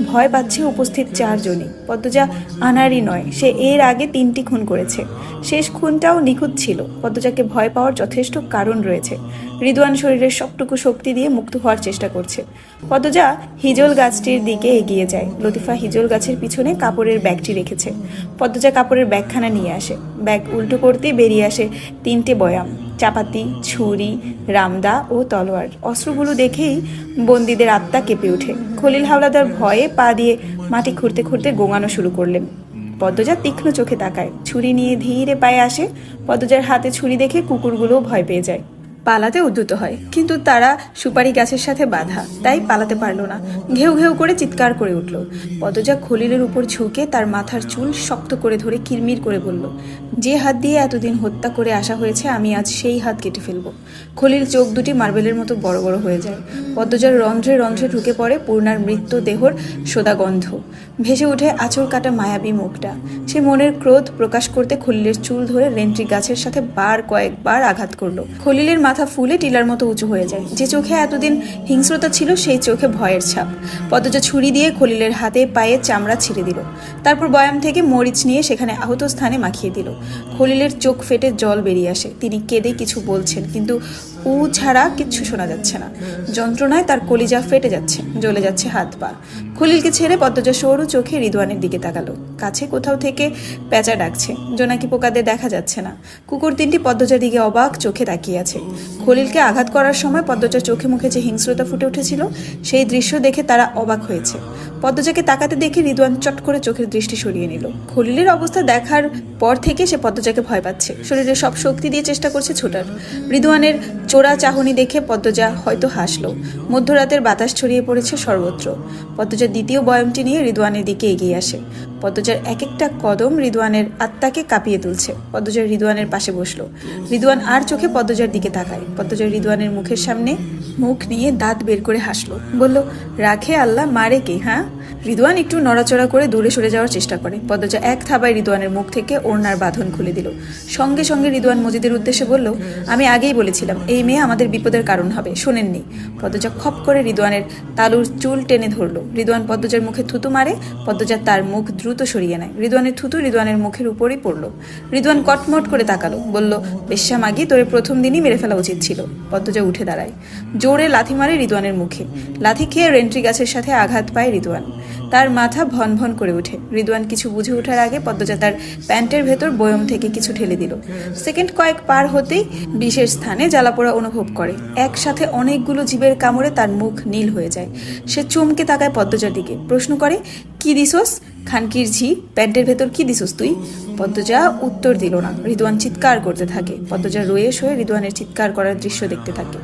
ভয় পাচ্ছে উপস্থিত 4 জনই। পদ্মজা আনারই নয়, সে এর আগে 3টি খুন করেছে। শেষ খুনটাও নিখুঁত ছিল। পদ্মজাকে ভয় পাওয়ার যথেষ্ট কারণ রয়েছে। রিদওয়ান শরীরের সবটুকু শক্তি দিয়ে মুক্ত হওয়ার চেষ্টা করছে। পদ্মজা হিজল গাছটির দিকে এগিয়ে যায়। লতিফা হিজল গাছের পিছনে কাপড়ের ব্যাগটি রেখেছে। পদ্মজা কাপড়ের ব্যাগখানা নিয়ে আসে। ব্যাগ উল্টো করতেই বেরিয়ে আসে 3টে বয়াম, চাপাতি, ছুরি, রামদা ও তলোয়ার। অস্ত্রগুলো দেখেই বন্দীদের আত্মা কেঁপে ওঠে। খলিল হাওলাদার ভয়ে পা দিয়ে মাটি খুঁড়তে খুঁড়তে গোঙানো শুরু করলেন। পদ্মজা তীক্ষ্ণ চোখে তাকায়। ছুরি নিয়ে ধীরে পায়ে আসে। পদ্মজার হাতে ছুরি দেখে কুকুরগুলোও ভয় পেয়ে যায়, পালাতে উদ্যত হয়। কিন্তু তারা সুপারি গাছের সাথে বাঁধা, তাই পালাতে পারল না। ঘেউ ঘেউ করে চিৎকার করে উঠল। পদ্মজা খলিলের উপর ঝুঁকে তার মাথার চুল শক্ত করে ধরে কিরমির করে বলল, যে হাত দিয়ে এতদিন হত্যা করে আসা হয়েছে, আমি আজ সেই হাত কেটে ফেলব। খলিল চোখ দুটি মার্বেলের মতো বড় বড় হয়ে যায়। পদ্মজার রন্ধ্রে রন্ধ্রে ঢুকে পড়ে পূর্ণার মৃত্যুদেহর সোদা গন্ধ। ভেসে উঠে আঁচড় কাটা মায়াবী মুখটা। সে মনের ক্রোধ প্রকাশ করতে খলিলের চুল ধরে রেন্ট্রি গাছের সাথে কয়েকবার আঘাত করলো। খলিলের মাথা ফুলে টিলার মতো উঁচু হয়ে যায়। যে চোখে এতদিন হিংস্রতা ছিল, সেই চোখে ভয়ের ছাপ। পদ্মজা ছুরি দিয়ে খলিলের হাতে পায়ে চামড়া ছিঁড়ে দিল। তারপর বয়াম থেকে মরিচ নিয়ে সেখানে আহত স্থানে মাখিয়ে দিল। খলিলের চোখ ফেটে জল বেরিয়ে আসে। তিনি কেঁদে কিছু বলছেন, কিন্তু ছাড়া কিচ্ছু শোনা যাচ্ছে না। যন্ত্রণায় তার কলিজা ফেটে যাচ্ছে, জ্বলে যাচ্ছে হাত পা। খলিলকে ছেড়ে পদ্মজা সরু চোখে রিদওয়ানের দিকে তাকালো। কাছে কোথাও থেকে পেঁচা ডাকছে। জোনাকি পোকাদের দেখা যাচ্ছে না। কুকুর 3টি পদ্মজার দিকে অবাক চোখে তাকিয়ে আছে। খলিলকে আঘাত করার সময় পদ্মজার চোখে মুখে যে হিংস্রতা ফুটে উঠেছিল, সেই দৃশ্য দেখে তারা অবাক হয়েছে। পদ্মজাকে তাকাতে দেখে রিদওয়ান চট করে চোখের দৃষ্টি সরিয়ে নিল। খলিলের অবস্থা দেখার পর থেকে সে পদ্মজাকে ভয় পাচ্ছে। শরীরের সব শক্তি দিয়ে চেষ্টা করছে ছোটার। রিদওয়ানের চোরা চাহনি দেখে পদ্মজা হয়তো হাসলো। মধ্যরাতের বাতাস ছড়িয়ে পড়েছে সর্বত্র। পদ্মজা দ্বিতীয় বয়ামটি নিয়ে রিদওয়ানের দিকে এগিয়ে আসে। পদ্মজার এক একটা কদম রিদওয়ানের আত্মাকে কাঁপিয়ে তুলছে। পদ্মজা রিদওয়ানের পাশে বসলো। রিদওয়ান আর চোখে পদ্মজার দিকে তাকায়। পদ্মজা রিদওয়ানের মুখের সামনে মুখ নিয়ে দাঁত বের করে হাসলো। বলল, রাখে আল্লাহ, মারে কে? হ্যাঁ। রিদওয়ান একটু নড়াচড়া করে দূরে সরে যাওয়ার চেষ্টা করে। পদ্মজা এক থাবায় রিদওয়ানের মুখ থেকে ওড়নার বাঁধন খুলে দিল। সঙ্গে সঙ্গে রিদওয়ান মজিদের উদ্দেশ্যে বলল, আমি আগেই বলেছিলাম এই মেয়ে আমাদের বিপদের কারণ হবে, শোনেননি? পদ্মজা খপ করে রিদওয়ানের তালুর চুল টেনে ধরলো। রিদওয়ান পদ্মজার মুখে থুতু মারে। পদ্মজা তার মুখ দ্রুত সরিয়ে নেয়। রিদওয়ানের থুতু রিদওয়ানের মুখের উপরই পড়ল। রিদওয়ান কটমট করে তাকালো। বলল, বেশ্যা মাগি, তোরে প্রথম দিনই মেরে ফেলা উচিত ছিল। পদ্মজা উঠে দাঁড়ায়। জোরে লাথি মারে রিদওয়ানের মুখে। লাথি খেয়ে রেন্ট্রি গাছের সাথে আঘাত পায় রিদওয়ান। তার মাথা ভন ভন করে ওঠে। রিদওয়ান কিছু বুঝে ওঠার আগে পদ্মজা তার প্যান্টের ভেতর বয়ম থেকে কিছু ঠেলে দিল। সেকেন্ড কয়েক পার হতেই বিশেষ স্থানে জ্বালাপোড়া অনুভব করে। একসাথে অনেকগুলো জীবের কামড়ে তার মুখ নীল হয়ে যায়। সে চমকে তাকায় পদ্মজার দিকে, প্রশ্ন করে, কি দিছোস? খানকির ঝি, প্যান্টের ভেতর কি দিছোস তুই? পদ্মজা উত্তর দিল না। রিদওয়ান চিৎকার করতে থাকে। পদ্মজা রয়ে শোয়ে রিদওয়ানের চিৎকার করার দৃশ্য দেখতে থাকে।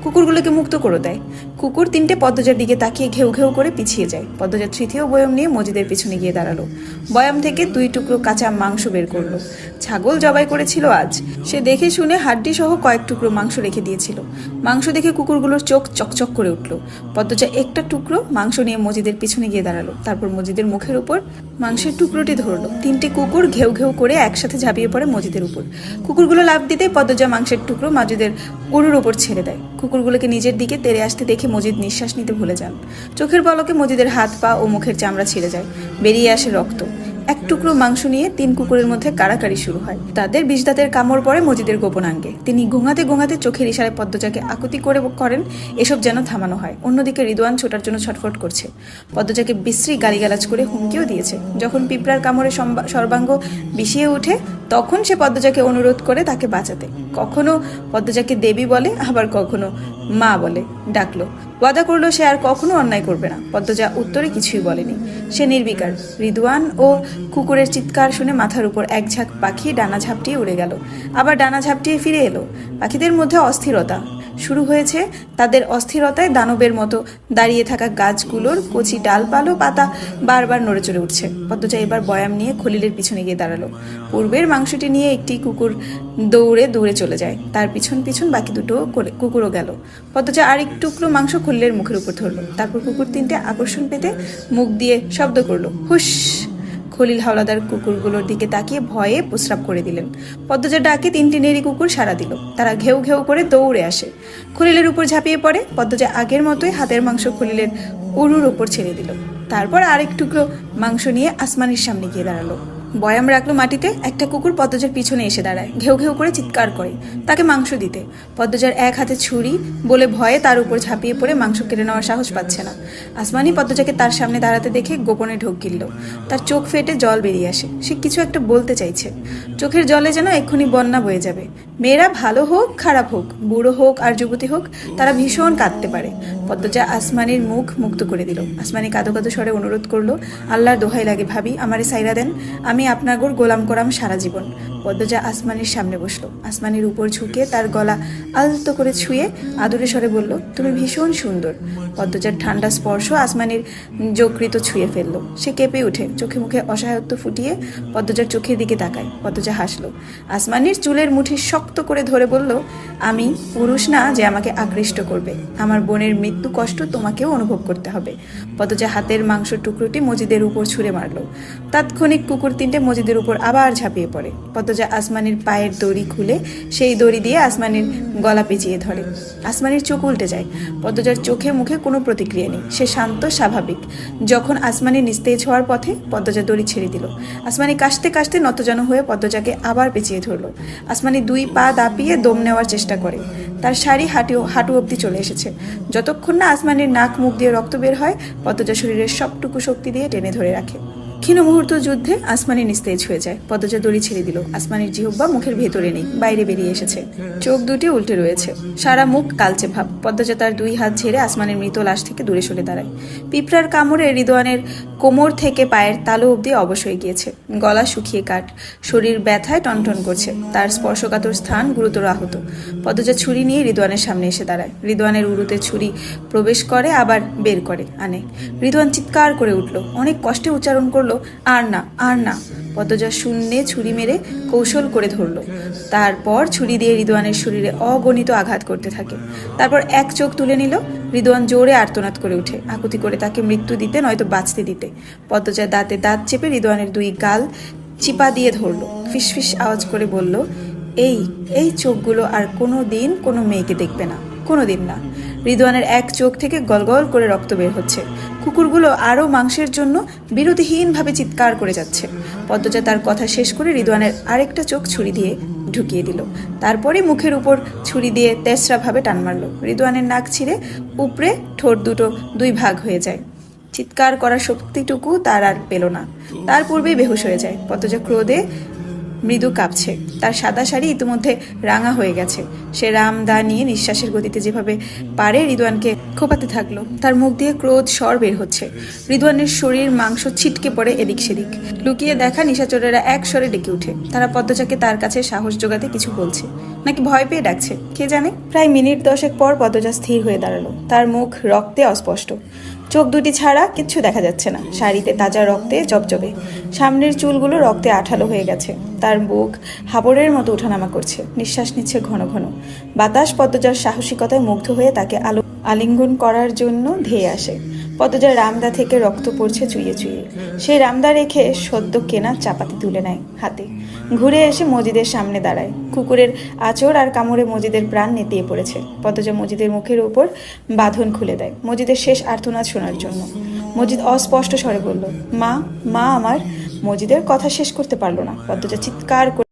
কুকুরগুলোকে মুক্ত করে দেয়। কুকুর তিনটে পদ্মজার দিকে তাকিয়ে ঘেউ ঘেউ করে পিছিয়ে যায়। পদ্মজা তৃতীয় বয়ম নিয়ে মজিদের পিছনে গিয়ে দাঁড়ালো। বয়াম থেকে 2 টুকরো কাঁচা মাংস বের করলো। ছাগল জবাই করেছিল আজ। সে দেখে শুনে হাড্ডি সহ কয়েক টুকরো মাংস রেখে দিয়েছিল। মাংস দেখে কুকুরগুলোর চোখ চকচক করে উঠল। পদ্মজা একটা টুকরো মাংস নিয়ে মজিদের পিছনে গিয়ে দাঁড়ালো। তারপর মজিদের মুখের উপর মাংসের টুকরোটি ধরলো। 3টে কুকুর ঘেউ ঘেউ করে একসাথে ঝাঁপিয়ে পড়ে মজিদের উপর। কুকুরগুলো লাফ দিতেই পদ্মজা মাংসের টুকরো মজিদের উড়ুর উপর ছেড়ে দেয়। কুকুরগুলোকে নিজের দিকে তেড়ে আসতে দেখে মজিদ নিঃশ্বাস নিতে ভুলে যান। চোখের পলকে মজিদের হাত পা ও মুখের চামড়া ছিঁড়ে যায়। বেরিয়ে আসে রক্ত। এক টুকরো মাংস নিয়ে 3 কুকুরের মধ্যে কাড়াকাড়ি শুরু হয়। তাদের বিষ দাঁতের কামড় পড়ে মজিদের গোপনাঙ্গে। তিনি গোঙাতে গোঙাতে চোখের ইশারায় পদ্মজাকে আকুতি করে করেন এসব যেন থামানো হয়। অন্যদিকে রিদওয়ান ছোটার জন্য ছটফট করছে। পদ্মজাকে বিশ্রী গালিগালাজ করে হুমকিও দিয়েছে। যখন পিঁপড়ার কামড়ে সর্বাঙ্গ বিষিয়ে ওঠে তখন সে পদ্মজাকে অনুরোধ করে তাকে বাঁচাতে। কখনো পদ্মজাকে দেবী বলে, আবার কখনো মা বলে ডাকলো। ওয়াদা করলো সে আর কখনো অন্যায় করবে না। পদ্মজা উত্তরে কিছুই বলেনি। সে নির্বিকার। রিদওয়ান ও কুকুরের চিৎকার শুনে মাথার উপর এক ঝাঁক পাখি ডানা ঝাপটিয়ে উড়ে গেল, আবার ডানা ঝাপটিয়ে ফিরে এলো। পাখিদের মধ্যে অস্থিরতা শুরু হয়েছে। তাদের অস্থিরতায় দানবের মতো দাঁড়িয়ে থাকা গাছগুলোর কচি ডালপালো পাতা বারবার নড়ে চড়ে উঠছে। পদ্মজা এবার বয়াম নিয়ে খলিলের পিছনে গিয়ে দাঁড়ালো। পূর্বের মাংসটি নিয়ে একটি কুকুর দৌড়ে দৌড়ে চলে যায়। তার পিছন পিছন বাকি 2টো কুকুরও গেল। পদ্মজা আরেক টুকরো মাংস খলিলের মুখের উপর ধরলো। তারপর কুকুর 3টে আকর্ষণ পেতে মুখ দিয়ে শব্দ করলো, হুশ। খলিল হাওলাদার কুকুরগুলোর দিকে তাকিয়ে ভয়ে প্রস্রাব করে দিলেন। পদ্মজার ডাকে 3টি নেড়ি কুকুর সাড়া দিল। তারা ঘেউ ঘেউ করে দৌড়ে আসে। খলিলের উপর ঝাঁপিয়ে পড়ে। পদ্মজা আগের মতোই হাতের মাংস খলিলের উরুর উপর ছেড়ে দিল। তারপর আরেক টুকরো মাংস নিয়ে আসমানির সামনে গিয়ে দাঁড়ালো। বয়াম রাখলো মাটিতে। একটা কুকুর পদ্মজার পিছনে এসে দাঁড়ায়, ঘেউ ঘেউ করে চিৎকার করে তাকে মাংস দিতে। পদ্মজার এক হাতে ছুরি বলে ভয়ে তার উপর ঝাঁপিয়ে পড়ে মাংস কেড়ে নেওয়ার সাহস পাচ্ছে না। আসমানি পদ্মজাকে তার সামনে দাঁড়াতে দেখে গোপনে ঢোক গিলল। তার চোখ ফেটে জল বেরিয়ে আসে। সে কিছু একটা বলতে চাইছে। চোখের জলে যেন এক্ষুনি বন্যা বয়ে যাবে। মেয়েরা ভালো হোক খারাপ হোক, বুড়ো হোক আর যুবতী হোক, তারা ভীষণ কাঁদতে পারে। পদ্মজা আসমানির মুখ মুক্ত করে দিল। আসমানি কাঁদো কাঁদো স্বরে অনুরোধ করলো, আল্লাহর দোহাই লাগে ভাবি, আমারে সাইরা দেন, আমি আপনার গোলাম করাম সারা জীবন। পদ্মজা আসমানির সামনে বসলো। আসমানির উপর ঝুঁকে তার গলা আলতো করে ছুঁয়ে আদুরে স্বরে বলল, তুমি ভীষণ সুন্দর। পদ্মজার ঠান্ডা স্পর্শ আসমানির যকৃত ছুঁয়ে ফেললো। সে কেঁপে উঠে চোখে মুখে অসহায়ত্ব ফুটিয়ে পদ্মজার চোখের দিকে তাকায়। পদ্মজা হাসলো। আসমানির চুলের মুঠি শক্ত করে ধরে বলল, আমি পুরুষ না যে আমাকে আকৃষ্ট করবে। আমার বোনের মৃত্যু কষ্ট তোমাকেও অনুভব করতে হবে। পদ্মজা হাতের মাংস টুকরোটি মজিদের উপর ছুঁড়ে মারল। তাৎক্ষণিক কুকুর 3টে মজিদের উপর আবার ঝাঁপিয়ে পড়ে। পদ্মজা আসমানির পায়ের দড়ি খুলে সেই দড়ি দিয়ে আসমানির গলা পেঁচিয়ে ধরে। আসমানির চোখ উল্টে যায়। পদ্মজার চোখে মুখে কোনো প্রতিক্রিয়া নেই। সে শান্ত স্বাভাবিক। যখন আসমানি নিস্তেজ হওয়ার পথে পদ্মজা দড়ি ছেড়ে দিল। আসমানি কাশতে কাশতে নতজানু হয়ে পদ্মজাকে আবার পেঁচিয়ে ধরল। আসমানি 2 পা দাপিয়ে দম নেওয়ার চেষ্টা করে। তার শাড়ি হাঁটু অবধি চলে এসেছে। যতক্ষণ না আসমানির নাক মুখ দিয়ে রক্ত বের হয়, পদ্মজা শরীরের সবটুকু শক্তি দিয়ে টেনে ধরে রাখে। ক্ষীণ মুহূর্ত যুদ্ধে আসমানি নিস্তেজ হয়ে যায়। পদ্মজা দড়ি ছেড়ে দিল। আসমানির জিহ্বা মুখের ভেতরে নেই, বাইরে বেরিয়ে এসেছে। চোখ দুটি উল্টে রয়েছে। সারা মুখ কালচে ভাব। পদ্মজা তার 2 হাত ছেড়ে আসমানির মৃত লাশ থেকে দূরে সরে দাঁড়ায়। পিঁপড়ার কামড়ে রিদওয়ানের কোমর থেকে পায়ের তালু অবধি অবশ হয়ে গিয়েছে। গলা শুকিয়ে কাঠ, শরীর ব্যথায় টনটন করছে। তার স্পর্শকাতর স্থান গুরুতর আহত। পদ্মজা ছুরি নিয়ে রিদওয়ানের সামনে এসে দাঁড়ায়। রিদওয়ানের উরুতে ছুরি প্রবেশ করে, আবার বের করে আনে। রিদওয়ান চিৎকার করে উঠল। অনেক কষ্টে উচ্চারণ করলো, আর না, আর না। পদ্মজা শূন্যে ছুরি মেরে কৌশল করে ধরল। তারপর ছুরি দিয়ে রিদওয়ানের শরীরে অগণিত আঘাত করতে থাকে। তারপর এক চোখ তুলে নিল। রিদওয়ান জোরে আর্তনাদ করে উঠে, আকুতি করে তাকে মৃত্যু দিতে নয়তো বাঁচতে দিতে। পদ্মজা দাঁতে দাঁত চেপে রিদওয়ানের 2 গাল চিপা দিয়ে ধরল। ফিসফিস আওয়াজ করে বলল, এই চোখগুলো আর কোনো দিন কোনো মেয়েকে দেখবে না, কোনো দিন না। রিদওয়ানের এক চোখ থেকে গলগল করে রক্ত বের হচ্ছে। কুকুরগুলো আরও মাংসের জন্য বিরতিহীনভাবে চিৎকার করে যাচ্ছে। পদ্মজা তার কথা শেষ করে রিদওয়ানের আরেকটা চোখ ছুরি দিয়ে ঢুকিয়ে দিল। তারপরে মুখের উপর ছুরি দিয়ে তেসরা ভাবে টান মারল। রিদওয়ানের নাক ছিঁড়ে উপরে ঠোঁট দুটো 2 ভাগ হয়ে যায়। চিৎকার করার শক্তিটুকু তার আর পেল না। তার পূর্বেই বেহুশ হয়ে যায়। পদ্মজা ক্রোধে মৃদু কাঁপছে। তার সাদা শাড়ি ইতিমধ্যে রাঙা হয়ে গেছে। সে রাম দা নিয়ে নিঃশ্বাসের গতিতে যেভাবে পারে রিদওয়ানকে খোপাতে থাকলো। তার মুখ দিয়ে ক্রোধ স্বর বের হচ্ছে। রিদওয়ানের শরীর মাংস ছিটকে পড়ে এদিক সেদিক। লুকিয়ে দেখা নিশাচরেরা এক স্বরে ডেকে উঠে। তারা পদ্মজাকে তার কাছে সাহস জোগাতে কিছু বলছে, নাকি ভয় পেয়ে ডাকছে, কে জানে। প্রায় মিনিট 10 পর পদ্মজা স্থির হয়ে দাঁড়ালো। তার মুখ রক্তে অস্পষ্ট, চোখ দুটি ছাড়া কিচ্ছু দেখা যাচ্ছে না। শাড়িতে তাজা রক্তে জবজবে, সামনের চুলগুলো রক্তে আঠালো হয়ে গেছে। তার বুক হাবরের মতো ওঠানামা করছে, নিঃশ্বাস নিচ্ছে ঘন ঘন। বাতাস পদ্মজার সাহসিকতায় মুগ্ধ হয়ে তাকে আলিঙ্গন করার জন্য ধেয়ে আসে। পদ্মজার রামদা থেকে রক্ত পড়ছে চুইয়ে চুইয়ে। সেই রামদা রেখে সদ্য কেনা চাপাতি তুলে নেয় হাতে। ঘুরে এসে মজিদের সামনে দাঁড়ায়। কুকুরের আঁচড় আর কামড়ে মজিদের প্রাণ নেতিয়ে পড়েছে। পদ্মজা মজিদের মুখের উপর বাঁধন খুলে দেয় মজিদের শেষ আর্তনাদ শোনার জন্য। মজিদ অস্পষ্ট স্বরে বলল, মা, মা আমার। মজিদের কথা শেষ করতে পারল না। পদ্মজা চিৎকার করে